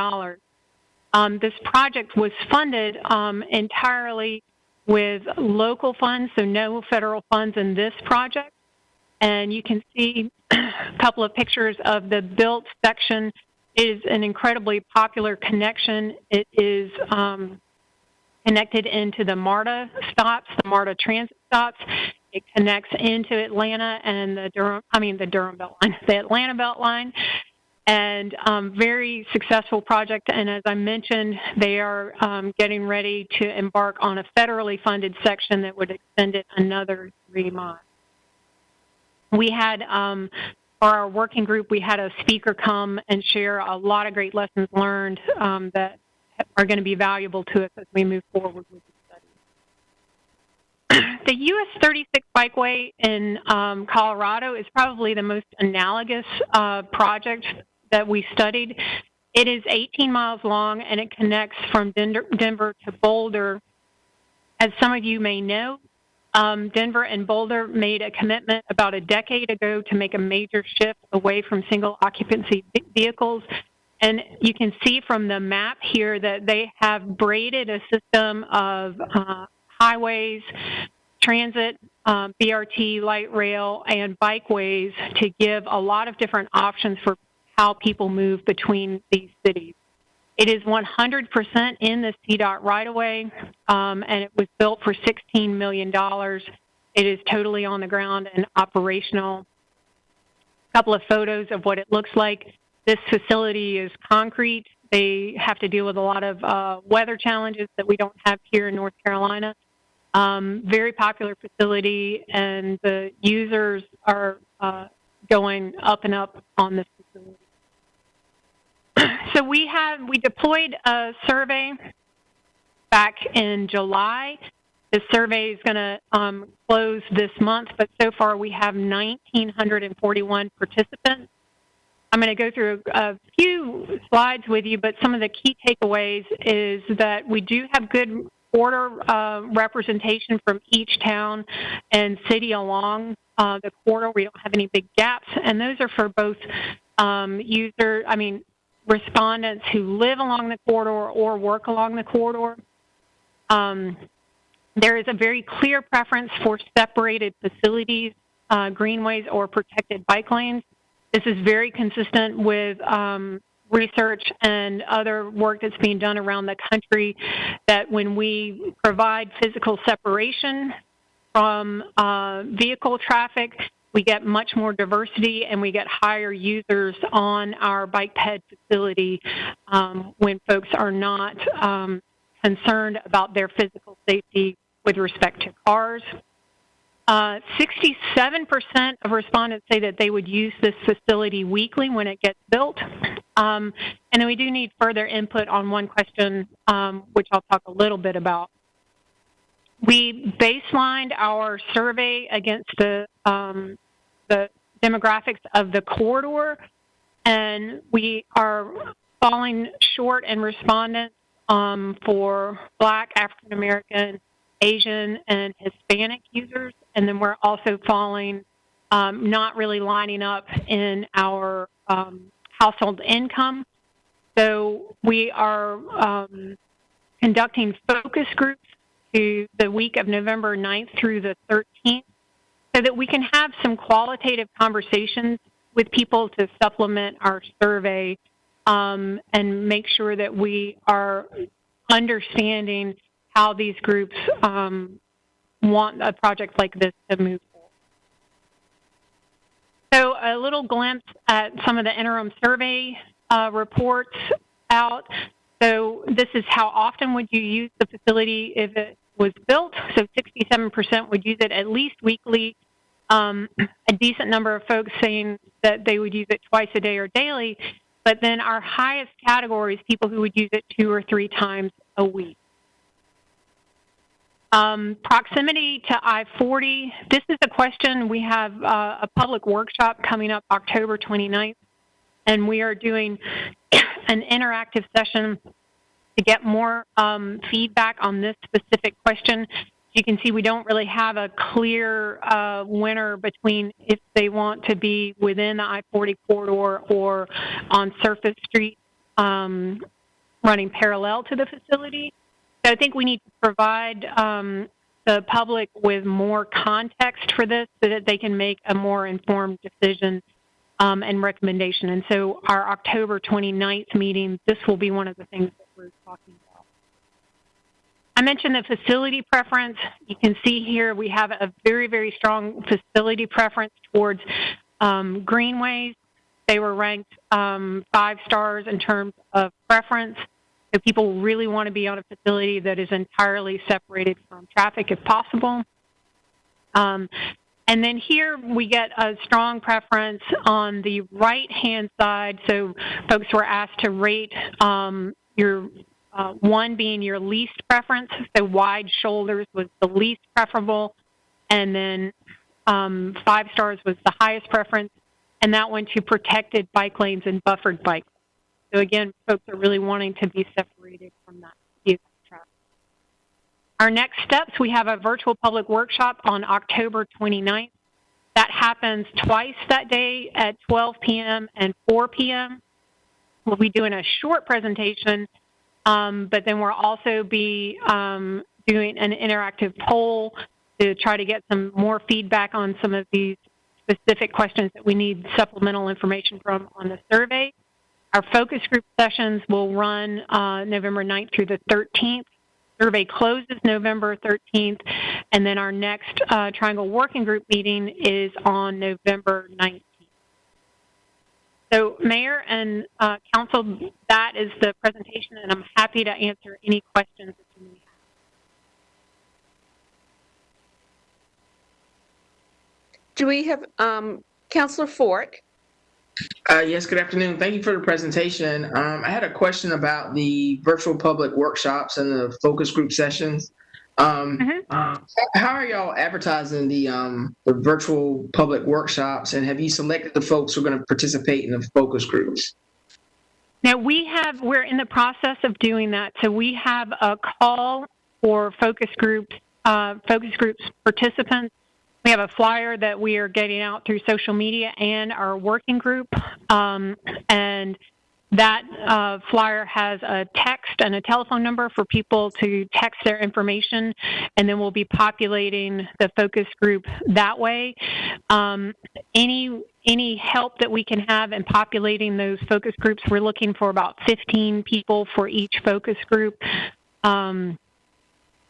This project was funded entirely with local funds, so no federal funds in this project. And you can see a couple of pictures of the built section. It is an incredibly popular connection. It is connected into the MARTA stops, the MARTA transit stops. It connects into Atlanta and the Atlanta Beltline. And very successful project. And as I mentioned, they are getting ready to embark on a federally funded section that would extend it another 3 miles. We had, for our working group, we had a speaker come and share a lot of great lessons learned that are going to be valuable to us as we move forward with the study. The US 36 bikeway in Colorado is probably the most analogous project that we studied. It is 18 miles long, and it connects from Denver to Boulder. As some of you may know, Denver and Boulder made a commitment about a decade ago to make a major shift away from single occupancy vehicles. And you can see from the map here that they have braided a system of highways, transit, BRT, light rail, and bikeways to give a lot of different options for how people move between these cities. It is 100% in the CDOT right-of-way, and it was built for $16 million. It is totally on the ground and operational. A couple of photos of what it looks like. This facility is concrete. They have to deal with a lot of weather challenges that we don't have here in North Carolina. Very popular facility, and the users are going up and up on this facility. So we deployed a survey back in July. The survey is going to close this month, but so far we have 1,941 participants. I'm going to go through a few slides with you, but some of the key takeaways is that we do have good border representation from each town and city along the corridor. We don't have any big gaps, and those are for both respondents who live along the corridor or work along the corridor. There is a very clear preference for separated facilities, greenways, or protected bike lanes. This is very consistent with research and other work that's being done around the country, that when we provide physical separation from vehicle traffic, we get much more diversity and we get higher users on our bike ped facility when folks are not concerned about their physical safety with respect to cars. 67% of respondents say that they would use this facility weekly when it gets built. And then we do need further input on one question, which I'll talk a little bit about. We baselined our survey against the demographics of the corridor, and we are falling short in respondents for Black, African American, Asian, and Hispanic users, and then we're also falling, not really lining up in our household income. So we are conducting focus groups to the week of November 9th through the 13th so that we can have some qualitative conversations with people to supplement our survey and make sure that we are understanding how these groups want a project like this to move forward. So a little glimpse at some of the interim survey reports out. So this is how often would you use the facility if it was built. So 67% would use it at least weekly. A decent number of folks saying that they would use it twice a day or daily. But then our highest category is people who would use it 2 or 3 times a week. Proximity to I-40. This is a question. We have a public workshop coming up October 29th, and we are doing an interactive session to get more feedback on this specific question. As you can see, we don't really have a clear winner between if they want to be within the I-40 corridor or on surface streets running parallel to the facility. So I think we need to provide the public with more context for this so that they can make a more informed decision and recommendation. And so our October 29th meeting, this will be one of the things that we're talking I mentioned the facility preference. You can see here we have a very, very strong facility preference towards greenways. They were ranked 5 stars in terms of preference. So people really want to be on a facility that is entirely separated from traffic if possible. And then here we get a strong preference on the right-hand side. So folks were asked to rate your 1 being your least preference. So wide shoulders was the least preferable. And then 5 stars was the highest preference. And that went to protected bike lanes and buffered bike lanes. So again, folks are really wanting to be separated from that vehicle traffic. Our next steps, we have a virtual public workshop on October 29th. That happens twice that day at 12 p.m. and 4 p.m. We'll be doing a short presentation, but then we'll also be doing an interactive poll to try to get some more feedback on some of these specific questions that we need supplemental information from on the survey. Our focus group sessions will run November 9th through the 13th. Survey closes November 13th, and then our next Triangle Working Group meeting is on November 19th. So, Mayor and Council, that is the presentation, and I'm happy to answer any questions that you may have. Do we have Councilor Fort? Yes, good afternoon. Thank you for the presentation. I had a question about the virtual public workshops and the focus group sessions. How are y'all advertising the virtual public workshops, and have you selected the folks who are going to participate in the focus groups? Now we're in the process of doing that. So we have a call for focus groups participants. We have a flyer that we are getting out through social media and our working group, and that flyer has a text and a telephone number for people to text their information, and then we'll be populating the focus group that way. Any help that we can have in populating those focus groups, we're looking for about 15 people for each focus group.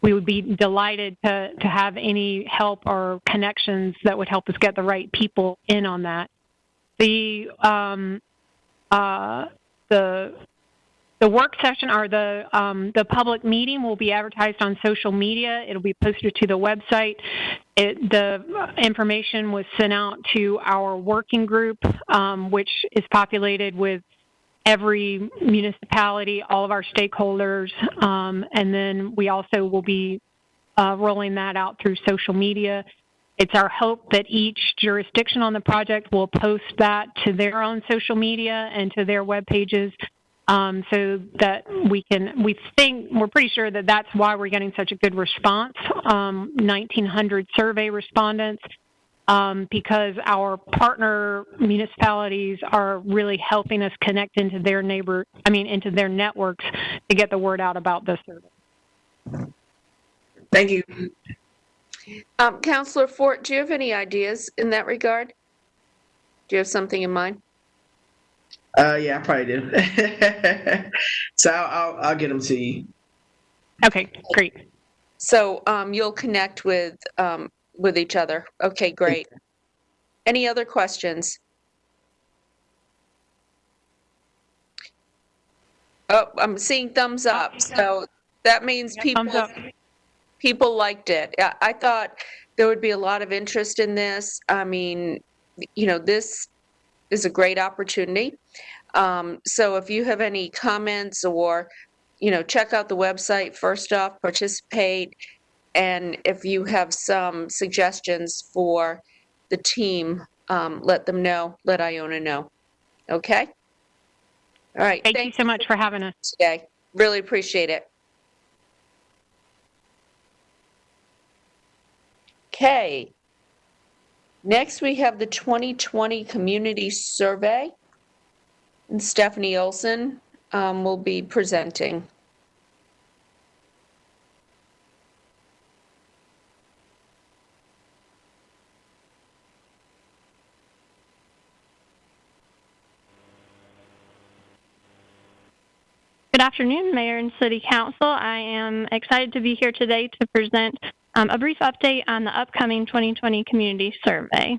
We would be delighted to have any help or connections that would help us get the right people in on that. The work session or the public meeting will be advertised on social media. It'll be posted to the website. The information was sent out to our working group, which is populated with every municipality, all of our stakeholders, and then we also will be rolling that out through social media. It's our hope that each jurisdiction on the project will post that to their own social media and to their web pages, so that we're pretty sure that that's why we're getting such a good response, 1,900 survey respondents, because our partner municipalities are really helping us connect into their into their networks to get the word out about this service. Thank you. Councilor Fort, do you have any ideas in that regard? Do you have something in mind? Yeah, I probably do. So I'll get them to you. Okay, great. So you'll connect with each other. Okay, great. Any other questions? Oh, I'm seeing thumbs up. So that means people liked it. I thought there would be a lot of interest in this. I mean, this is a great opportunity. So if you have any comments or, check out the website, first off, participate. And if you have some suggestions for the team, let them know, let Iona know. Okay? All right. Thank you so much for having us today. Really appreciate it. Okay. Next, we have the 2020 Community Survey, and Stephanie Olson will be presenting. Good afternoon, Mayor and City Council. I am excited to be here today to present a brief update on the upcoming 2020 Community Survey.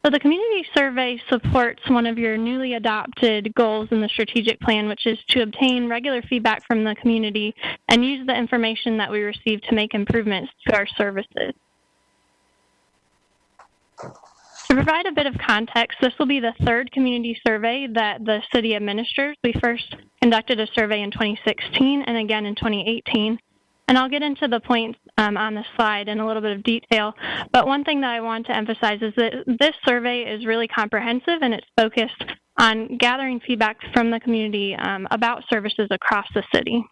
So the Community Survey supports one of your newly adopted goals in the strategic plan, which is to obtain regular feedback from the community and use the information that we receive to make improvements to our services. To provide a bit of context, this will be the third community survey that the city administers. We first conducted a survey in 2016 and again in 2018. And I'll get into the points on the slide in a little bit of detail. But one thing that I want to emphasize is that this survey is really comprehensive and it's focused on gathering feedback from the community about services across the city.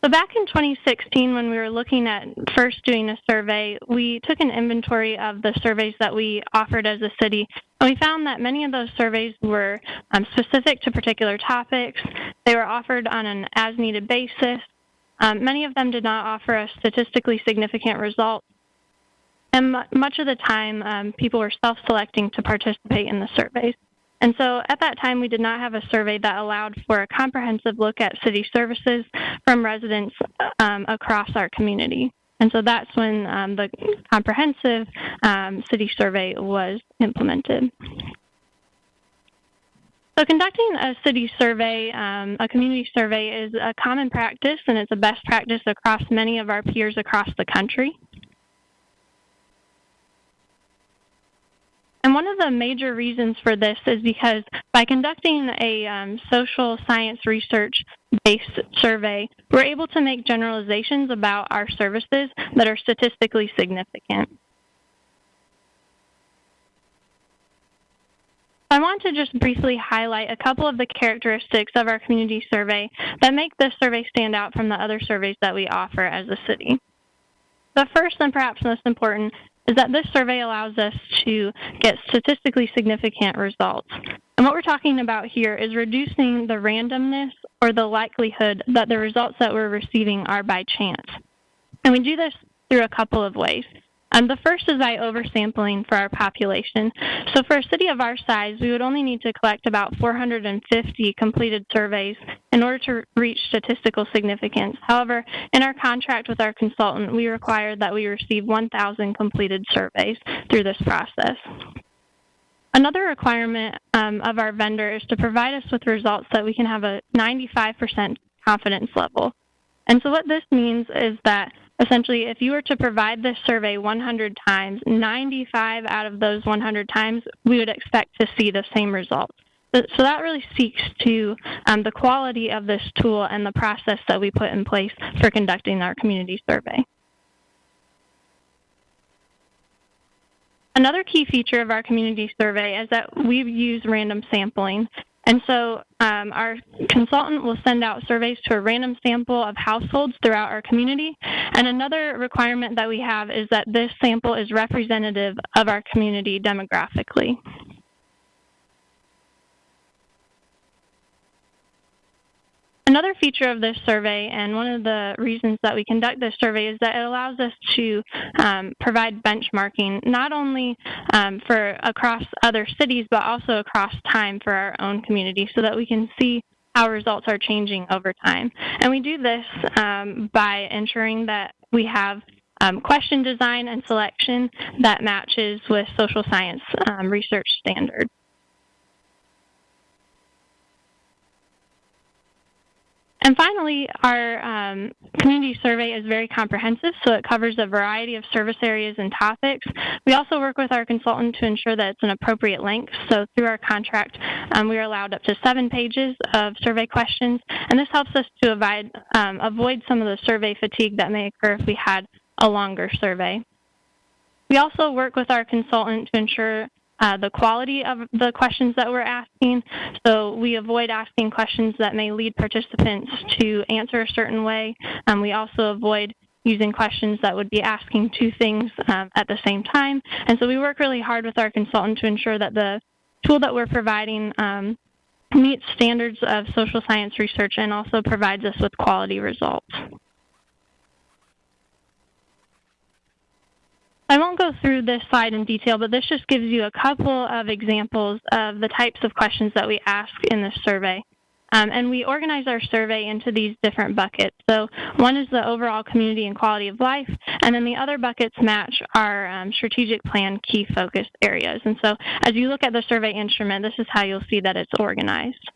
So back in 2016, when we were looking at first doing a survey, we took an inventory of the surveys that we offered as a city, and we found that many of those surveys were specific to particular topics. They were offered on an as-needed basis. Many of them did not offer us statistically significant results, and much of the time, people were self-selecting to participate in the surveys. And so at that time, we did not have a survey that allowed for a comprehensive look at city services from residents across our community. And so that's when the comprehensive city survey was implemented. So conducting a city survey, a community survey, is a common practice, and it's a best practice across many of our peers across the country. And one of the major reasons for this is because by conducting a social science research-based survey, we're able to make generalizations about our services that are statistically significant. I want to just briefly highlight a couple of the characteristics of our community survey that make this survey stand out from the other surveys that we offer as a city. The first and perhaps most important is that this survey allows us to get statistically significant results. And what we're talking about here is reducing the randomness or the likelihood that the results that we're receiving are by chance. And we do this through a couple of ways. The first is by oversampling for our population. So for a city of our size, we would only need to collect about 450 completed surveys in order to reach statistical significance. However, in our contract with our consultant, we require that we receive 1,000 completed surveys through this process. Another requirement of our vendor is to provide us with results that we can have a 95% confidence level. And so what this means is that essentially, if you were to provide this survey 100 times, 95 out of those 100 times, we would expect to see the same results. So that really speaks to the quality of this tool and the process that we put in place for conducting our community survey. Another key feature of our community survey is that we use random sampling. And so our consultant will send out surveys to a random sample of households throughout our community. And another requirement that we have is that this sample is representative of our community demographically. Another feature of this survey, and one of the reasons that we conduct this survey, is that it allows us to provide benchmarking, not only for across other cities, but also across time for our own community, so that we can see how results are changing over time. And we do this by ensuring that we have question design and selection that matches with social science research standards. And finally, our community survey is very comprehensive, so it covers a variety of service areas and topics. We also work with our consultant to ensure that it's an appropriate length. So through our contract, we are allowed up to 7 pages of survey questions, and this helps us to avoid some of the survey fatigue that may occur if we had a longer survey. We also work with our consultant to ensure the quality of the questions that we're asking. So we avoid asking questions that may lead participants to answer a certain way. We also avoid using questions that would be asking 2 things at the same time. And so we work really hard with our consultant to ensure that the tool that we're providing meets standards of social science research and also provides us with quality results. I won't go through this slide in detail, but this just gives you a couple of examples of the types of questions that we ask in this survey. And we organize our survey into these different buckets. So one is the overall community and quality of life, and then the other buckets match our strategic plan key focus areas. And so as you look at the survey instrument, this is how you'll see that it's organized.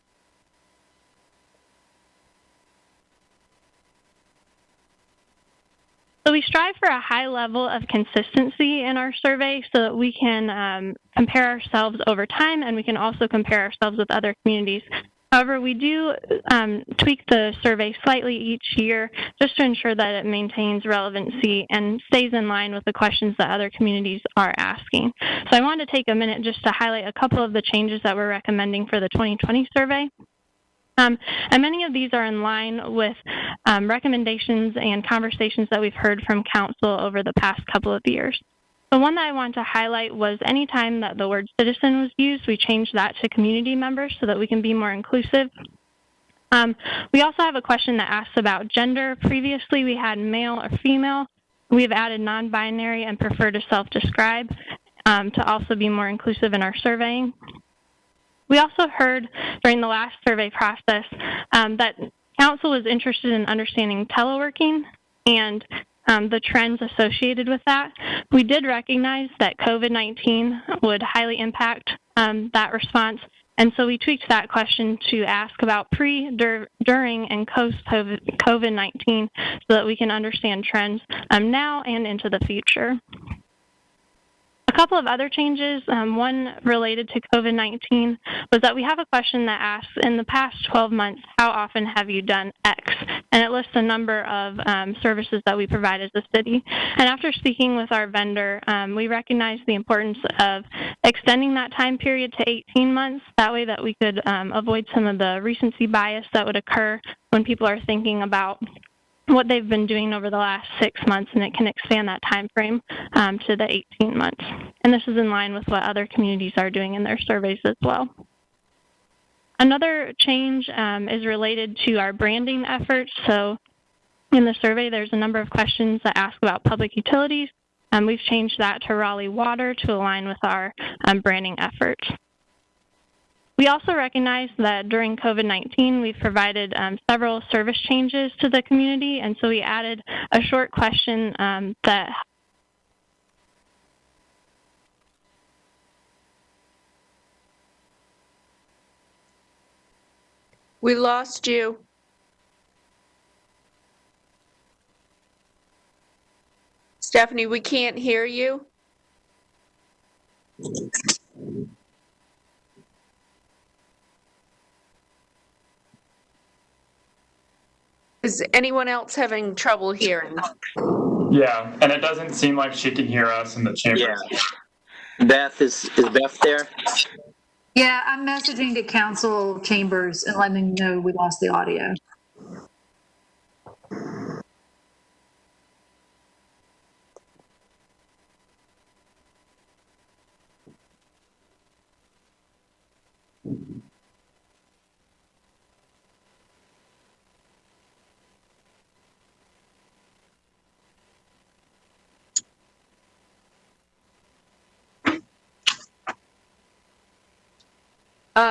So we strive for a high level of consistency in our survey so that we can compare ourselves over time, and we can also compare ourselves with other communities. However, we do tweak the survey slightly each year just to ensure that it maintains relevancy and stays in line with the questions that other communities are asking. So I wanted to take a minute just to highlight a couple of the changes that we're recommending for the 2020 survey. And many of these are in line with recommendations and conversations that we've heard from council over the past couple of years. The one that I want to highlight was any time that the word citizen was used, we changed that to community members so that we can be more inclusive. We also have a question that asks about gender. Previously, we had male or female. We've added non-binary and prefer to self-describe to also be more inclusive in our surveying. We also heard during the last survey process that council was interested in understanding teleworking and the trends associated with that. We did recognize that COVID-19 would highly impact that response, and so we tweaked that question to ask about during, and post-COVID-19 so that we can understand trends now and into the future. A couple of other changes, one related to COVID-19, was that we have a question that asks, in the past 12 months, how often have you done X? And it lists a number of services that we provide as a city. And after speaking with our vendor, we recognized the importance of extending that time period to 18 months. That way that we could avoid some of the recency bias that would occur when people are thinking about what they've been doing over the last 6 months, and it can expand that time frame to the 18 months. And this is in line with what other communities are doing in their surveys as well. Another change is related to our branding efforts. So in the survey, there's a number of questions that ask about public utilities. We've changed that to Raleigh Water to align with our branding efforts. We also recognize that during COVID-19, we've provided several service changes to the community, and so we added a short question that We lost you. Stephanie, we can't hear you. Is anyone else having trouble hearing? Yeah, and it doesn't seem like she can hear us in the chamber. Yeah. Beth, is Beth there? Yeah, I'm messaging to council chambers and letting them know we lost the audio.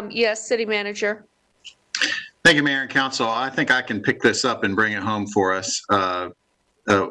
Yes, City Manager. Thank you, Mayor and Council. I think I can pick this up and bring it home for us.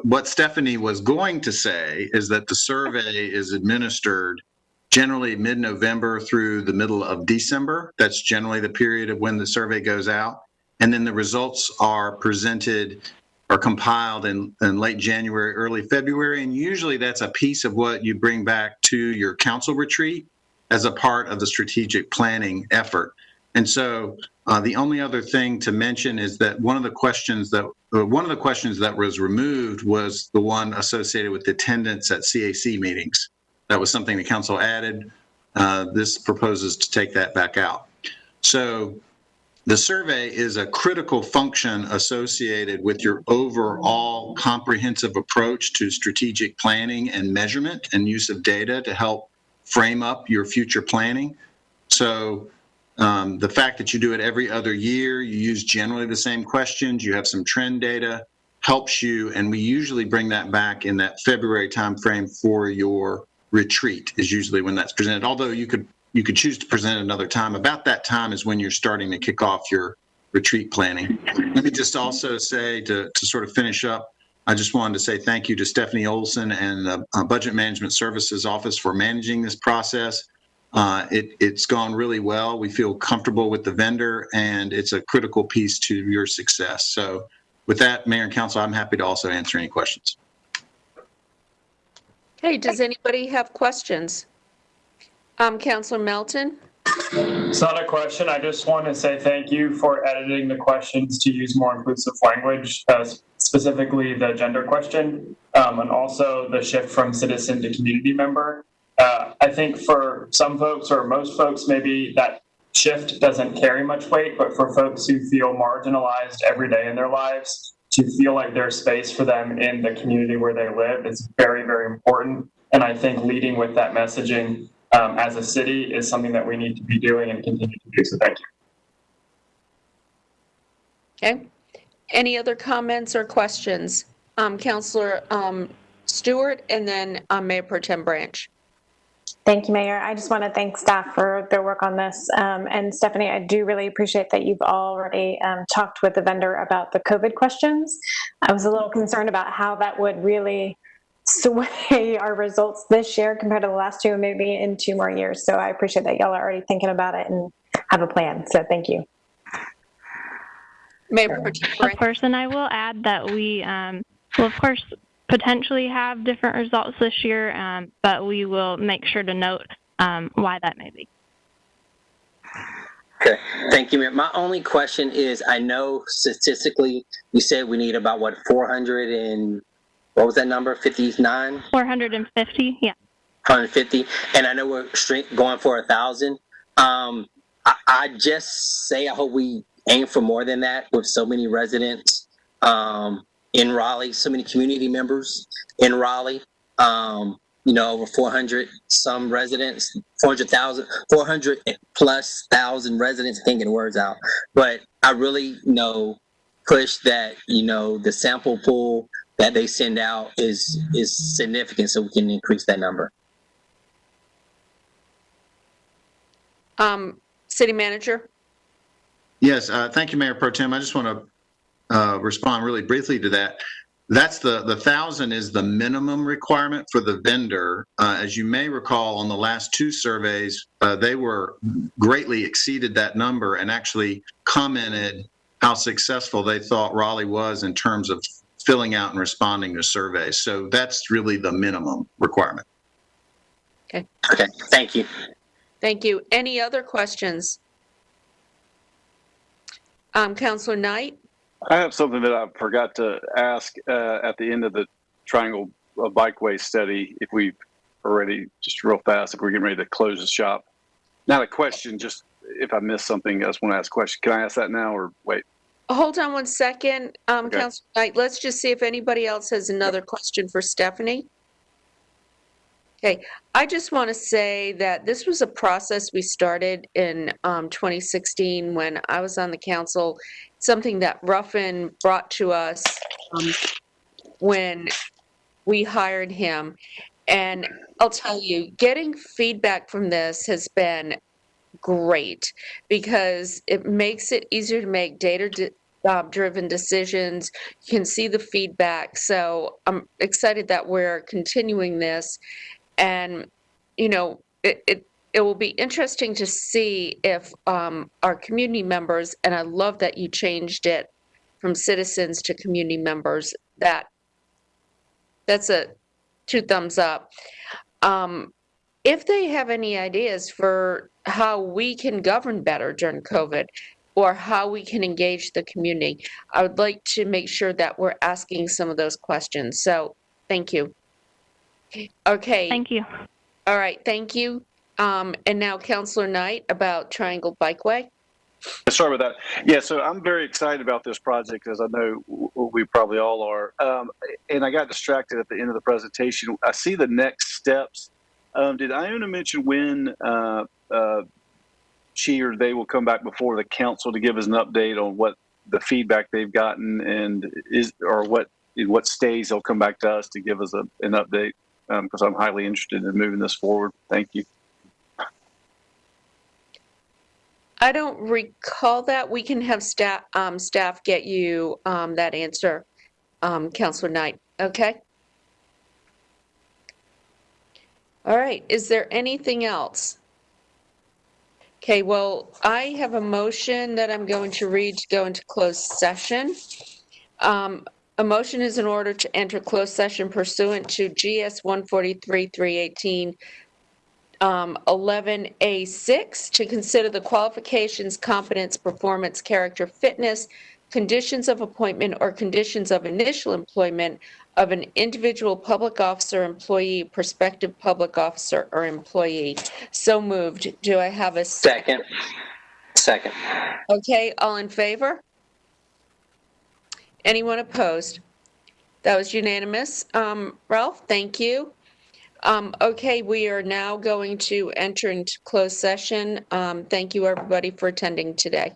What Stephanie was going to say is that the survey is administered generally mid-November through the middle of December. That's generally the period of when the survey goes out. And then the results are presented or compiled in late January, early February. And usually that's a piece of what you bring back to your council retreat as a part of the strategic planning effort. And so the only other thing to mention is that one of the questions that was removed was the one associated with attendance at CAC meetings. That was something the council added. This proposes to take that back out. So the survey is a critical function associated with your overall comprehensive approach to strategic planning and measurement and use of data to help frame up your future planning. So The fact that you do it every other year, you use generally the same questions, you have some trend data, helps you, and we usually bring that back in that February timeframe for your retreat is usually when that's presented. Although you could choose to present another time. About that time is when you're starting to kick off your retreat planning. Let me just also say to sort of finish up, I just wanted to say thank you to Stephanie Olson and the Budget Management Services Office for managing this process. It's gone really well. We feel comfortable with the vendor, and it's a critical piece to your success. So with that, Mayor and Council, I'm happy to also answer any questions. Okay, does anybody have questions? Councilor Melton? It's not a question. I just want to say thank you for editing the questions to use more inclusive language, specifically the gender question, and also the shift from citizen to community member. I think for some folks or most folks, maybe that shift doesn't carry much weight, but for folks who feel marginalized every day in their lives, to feel like there's space for them in the community where they live is very, very important. And I think leading with that messaging as a city is something that we need to be doing and continue to do. So thank you. Okay. Any other comments or questions? Councilor Stewart and then Mayor Pro Tem Branch. Thank you, Mayor. I just want to thank staff for their work on this. And Stephanie, I do really appreciate that you've already talked with the vendor about the COVID questions. I was a little concerned about how that would really sway our results this year compared to the last two, maybe in 2 more years. So I appreciate that y'all are already thinking about it and have a plan. So thank you. Mayor Pro Tem Branch. Of course, and I will add that we will, of course, potentially have different results this year, but we will make sure to note why that may be. Okay, thank you, Mayor. My only question is, I know statistically you said we need about, 400 and, what was that number, 59? 450, yeah. 150, and I know we're going for 1,000. I just say I hope we aim for more than that with so many residents in Raleigh, so many community members in Raleigh, over 400 some residents, 400 plus thousand residents, can't get the words out. But I really push that, the sample pool that they send out is significant, so we can increase that number. City Manager? Yes, thank you, Mayor Pro Tem. I just want to respond really briefly to that. That's the 1,000 is the minimum requirement for the vendor. As you may recall, on the last 2 surveys, they were greatly exceeded that number and actually commented how successful they thought Raleigh was in terms of filling out and responding to surveys. So that's really the minimum requirement. Okay. Okay, thank you. Thank you. Any other questions? Councilor Knight? I have something that I forgot to ask at the end of the Triangle Bikeway study, if we've already, just real fast, if we're getting ready to close the shop. Not a question, just if I missed something, I just want to ask a question. Can I ask that now or wait? Hold on one second, Okay. Councilor Knight. Let's just see if anybody else has another question for Stephanie. Okay, I just want to say that this was a process we started in 2016 when I was on the council, something that Ruffin brought to us when we hired him. And I'll tell you, getting feedback from this has been great because it makes it easier to make data-driven decisions. You can see the feedback. So I'm excited that we're continuing this. And, it will be interesting to see if our community members, and I love that you changed it from citizens to community members, that's a 2 thumbs up. If they have any ideas for how we can govern better during COVID or how we can engage the community, I would like to make sure that we're asking some of those questions. So thank you. Okay. Thank you. All right, thank you. And now Councilor Knight about Triangle Bikeway. Sorry about that. Yeah, so I'm very excited about this project, as I know we probably all are. And I got distracted at the end of the presentation. I see the next steps. Did Iona mention when she or they will come back before the council to give us an update on what the feedback they've gotten and in what stage they'll come back to us to give us an update, because I'm highly interested in moving this forward. Thank you. I don't recall that. We can have staff get you that answer, Councilor Knight. Okay? All right. Is there anything else? Okay, well, I have a motion that I'm going to read to go into closed session. A motion is in order to enter closed session pursuant to GS 143-318 11A6 to consider the qualifications, competence, performance, character, fitness, conditions of appointment, or conditions of initial employment of an individual public officer, employee, prospective public officer, or employee. So moved. Do I have a Second. Second. Okay, all in favor? Anyone opposed? That was unanimous. Ralph, thank you. Okay, we are now going to enter into closed session. Thank you, everybody, for attending today.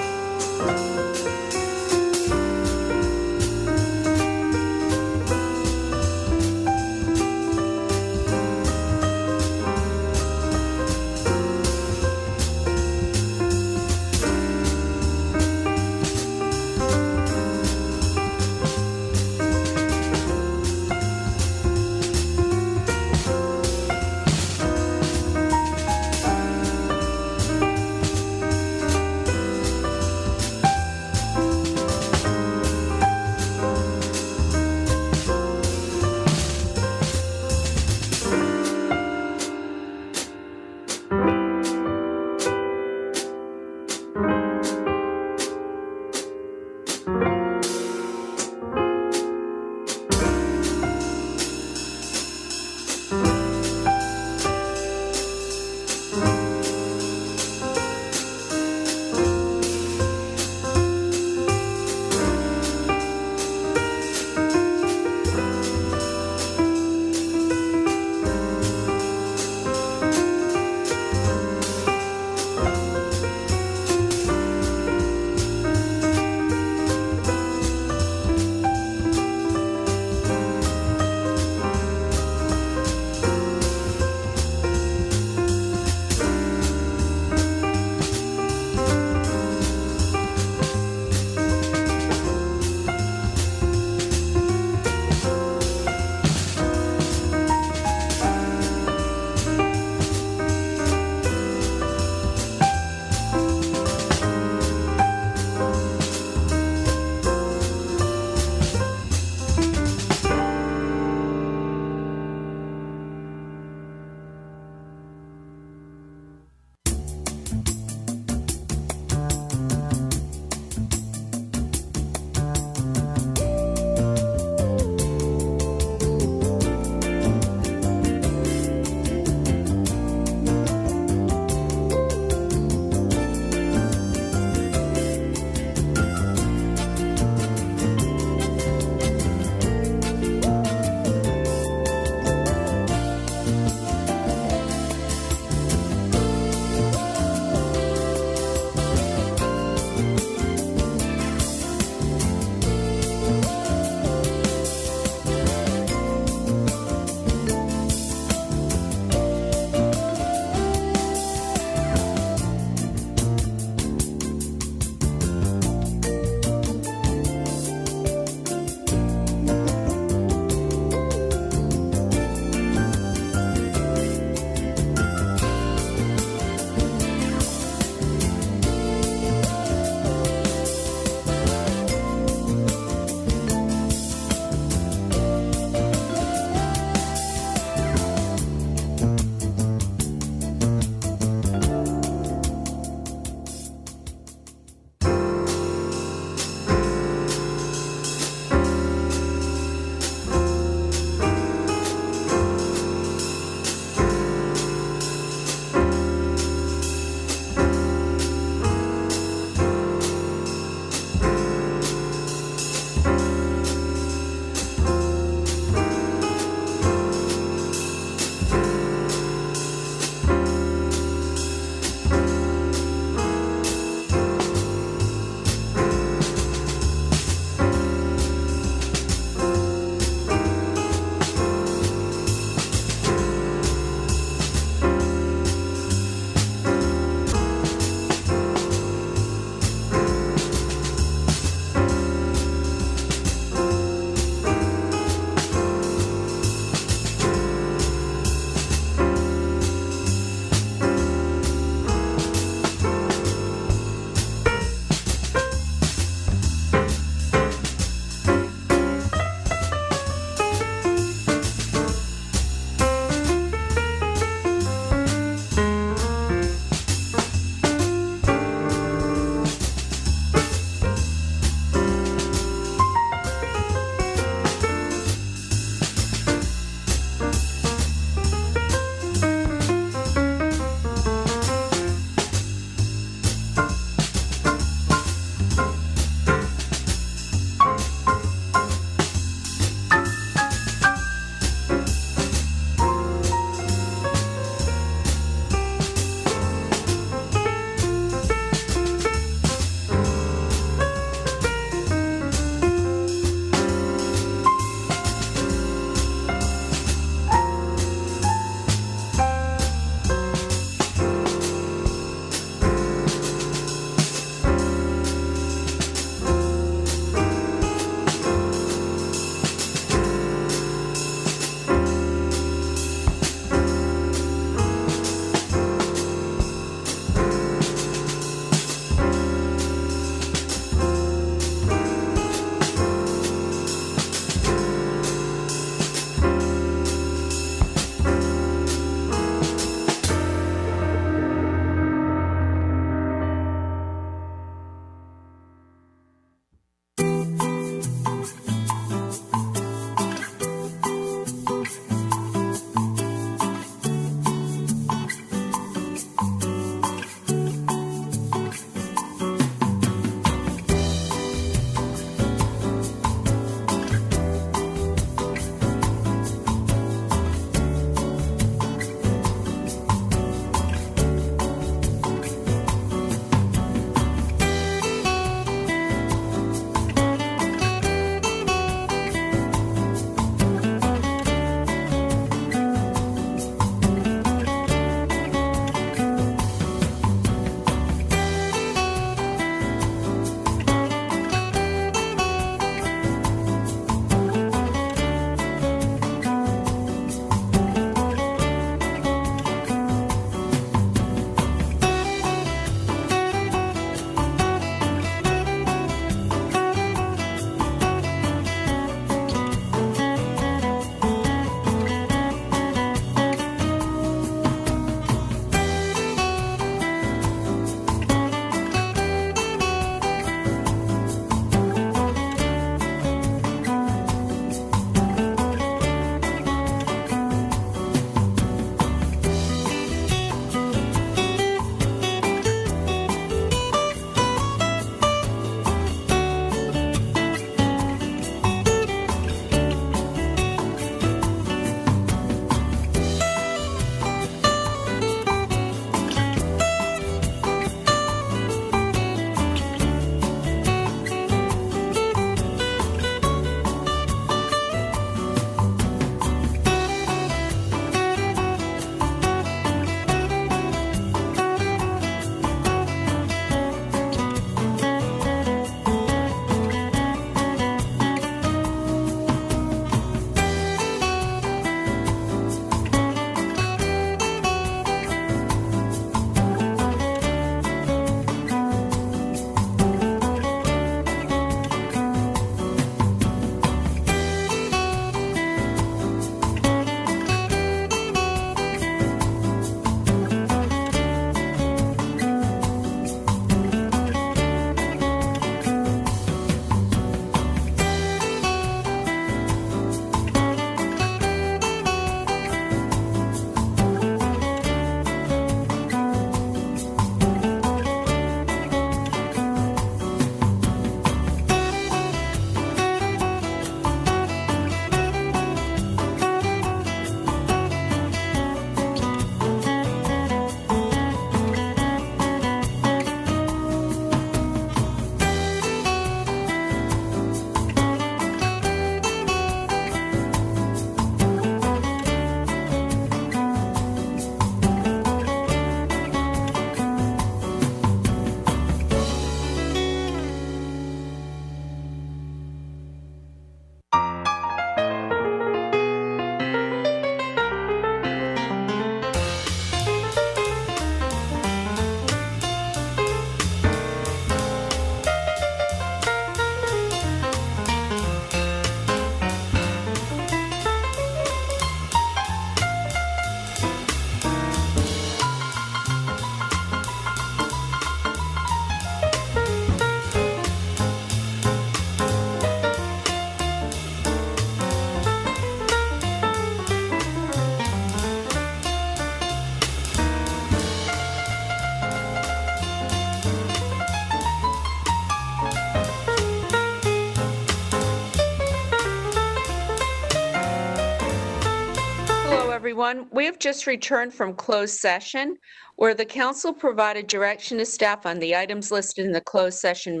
everyone. We have just returned from closed session where the council provided direction to staff on the items listed in the closed session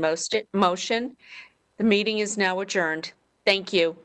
motion. The meeting is now adjourned. Thank you.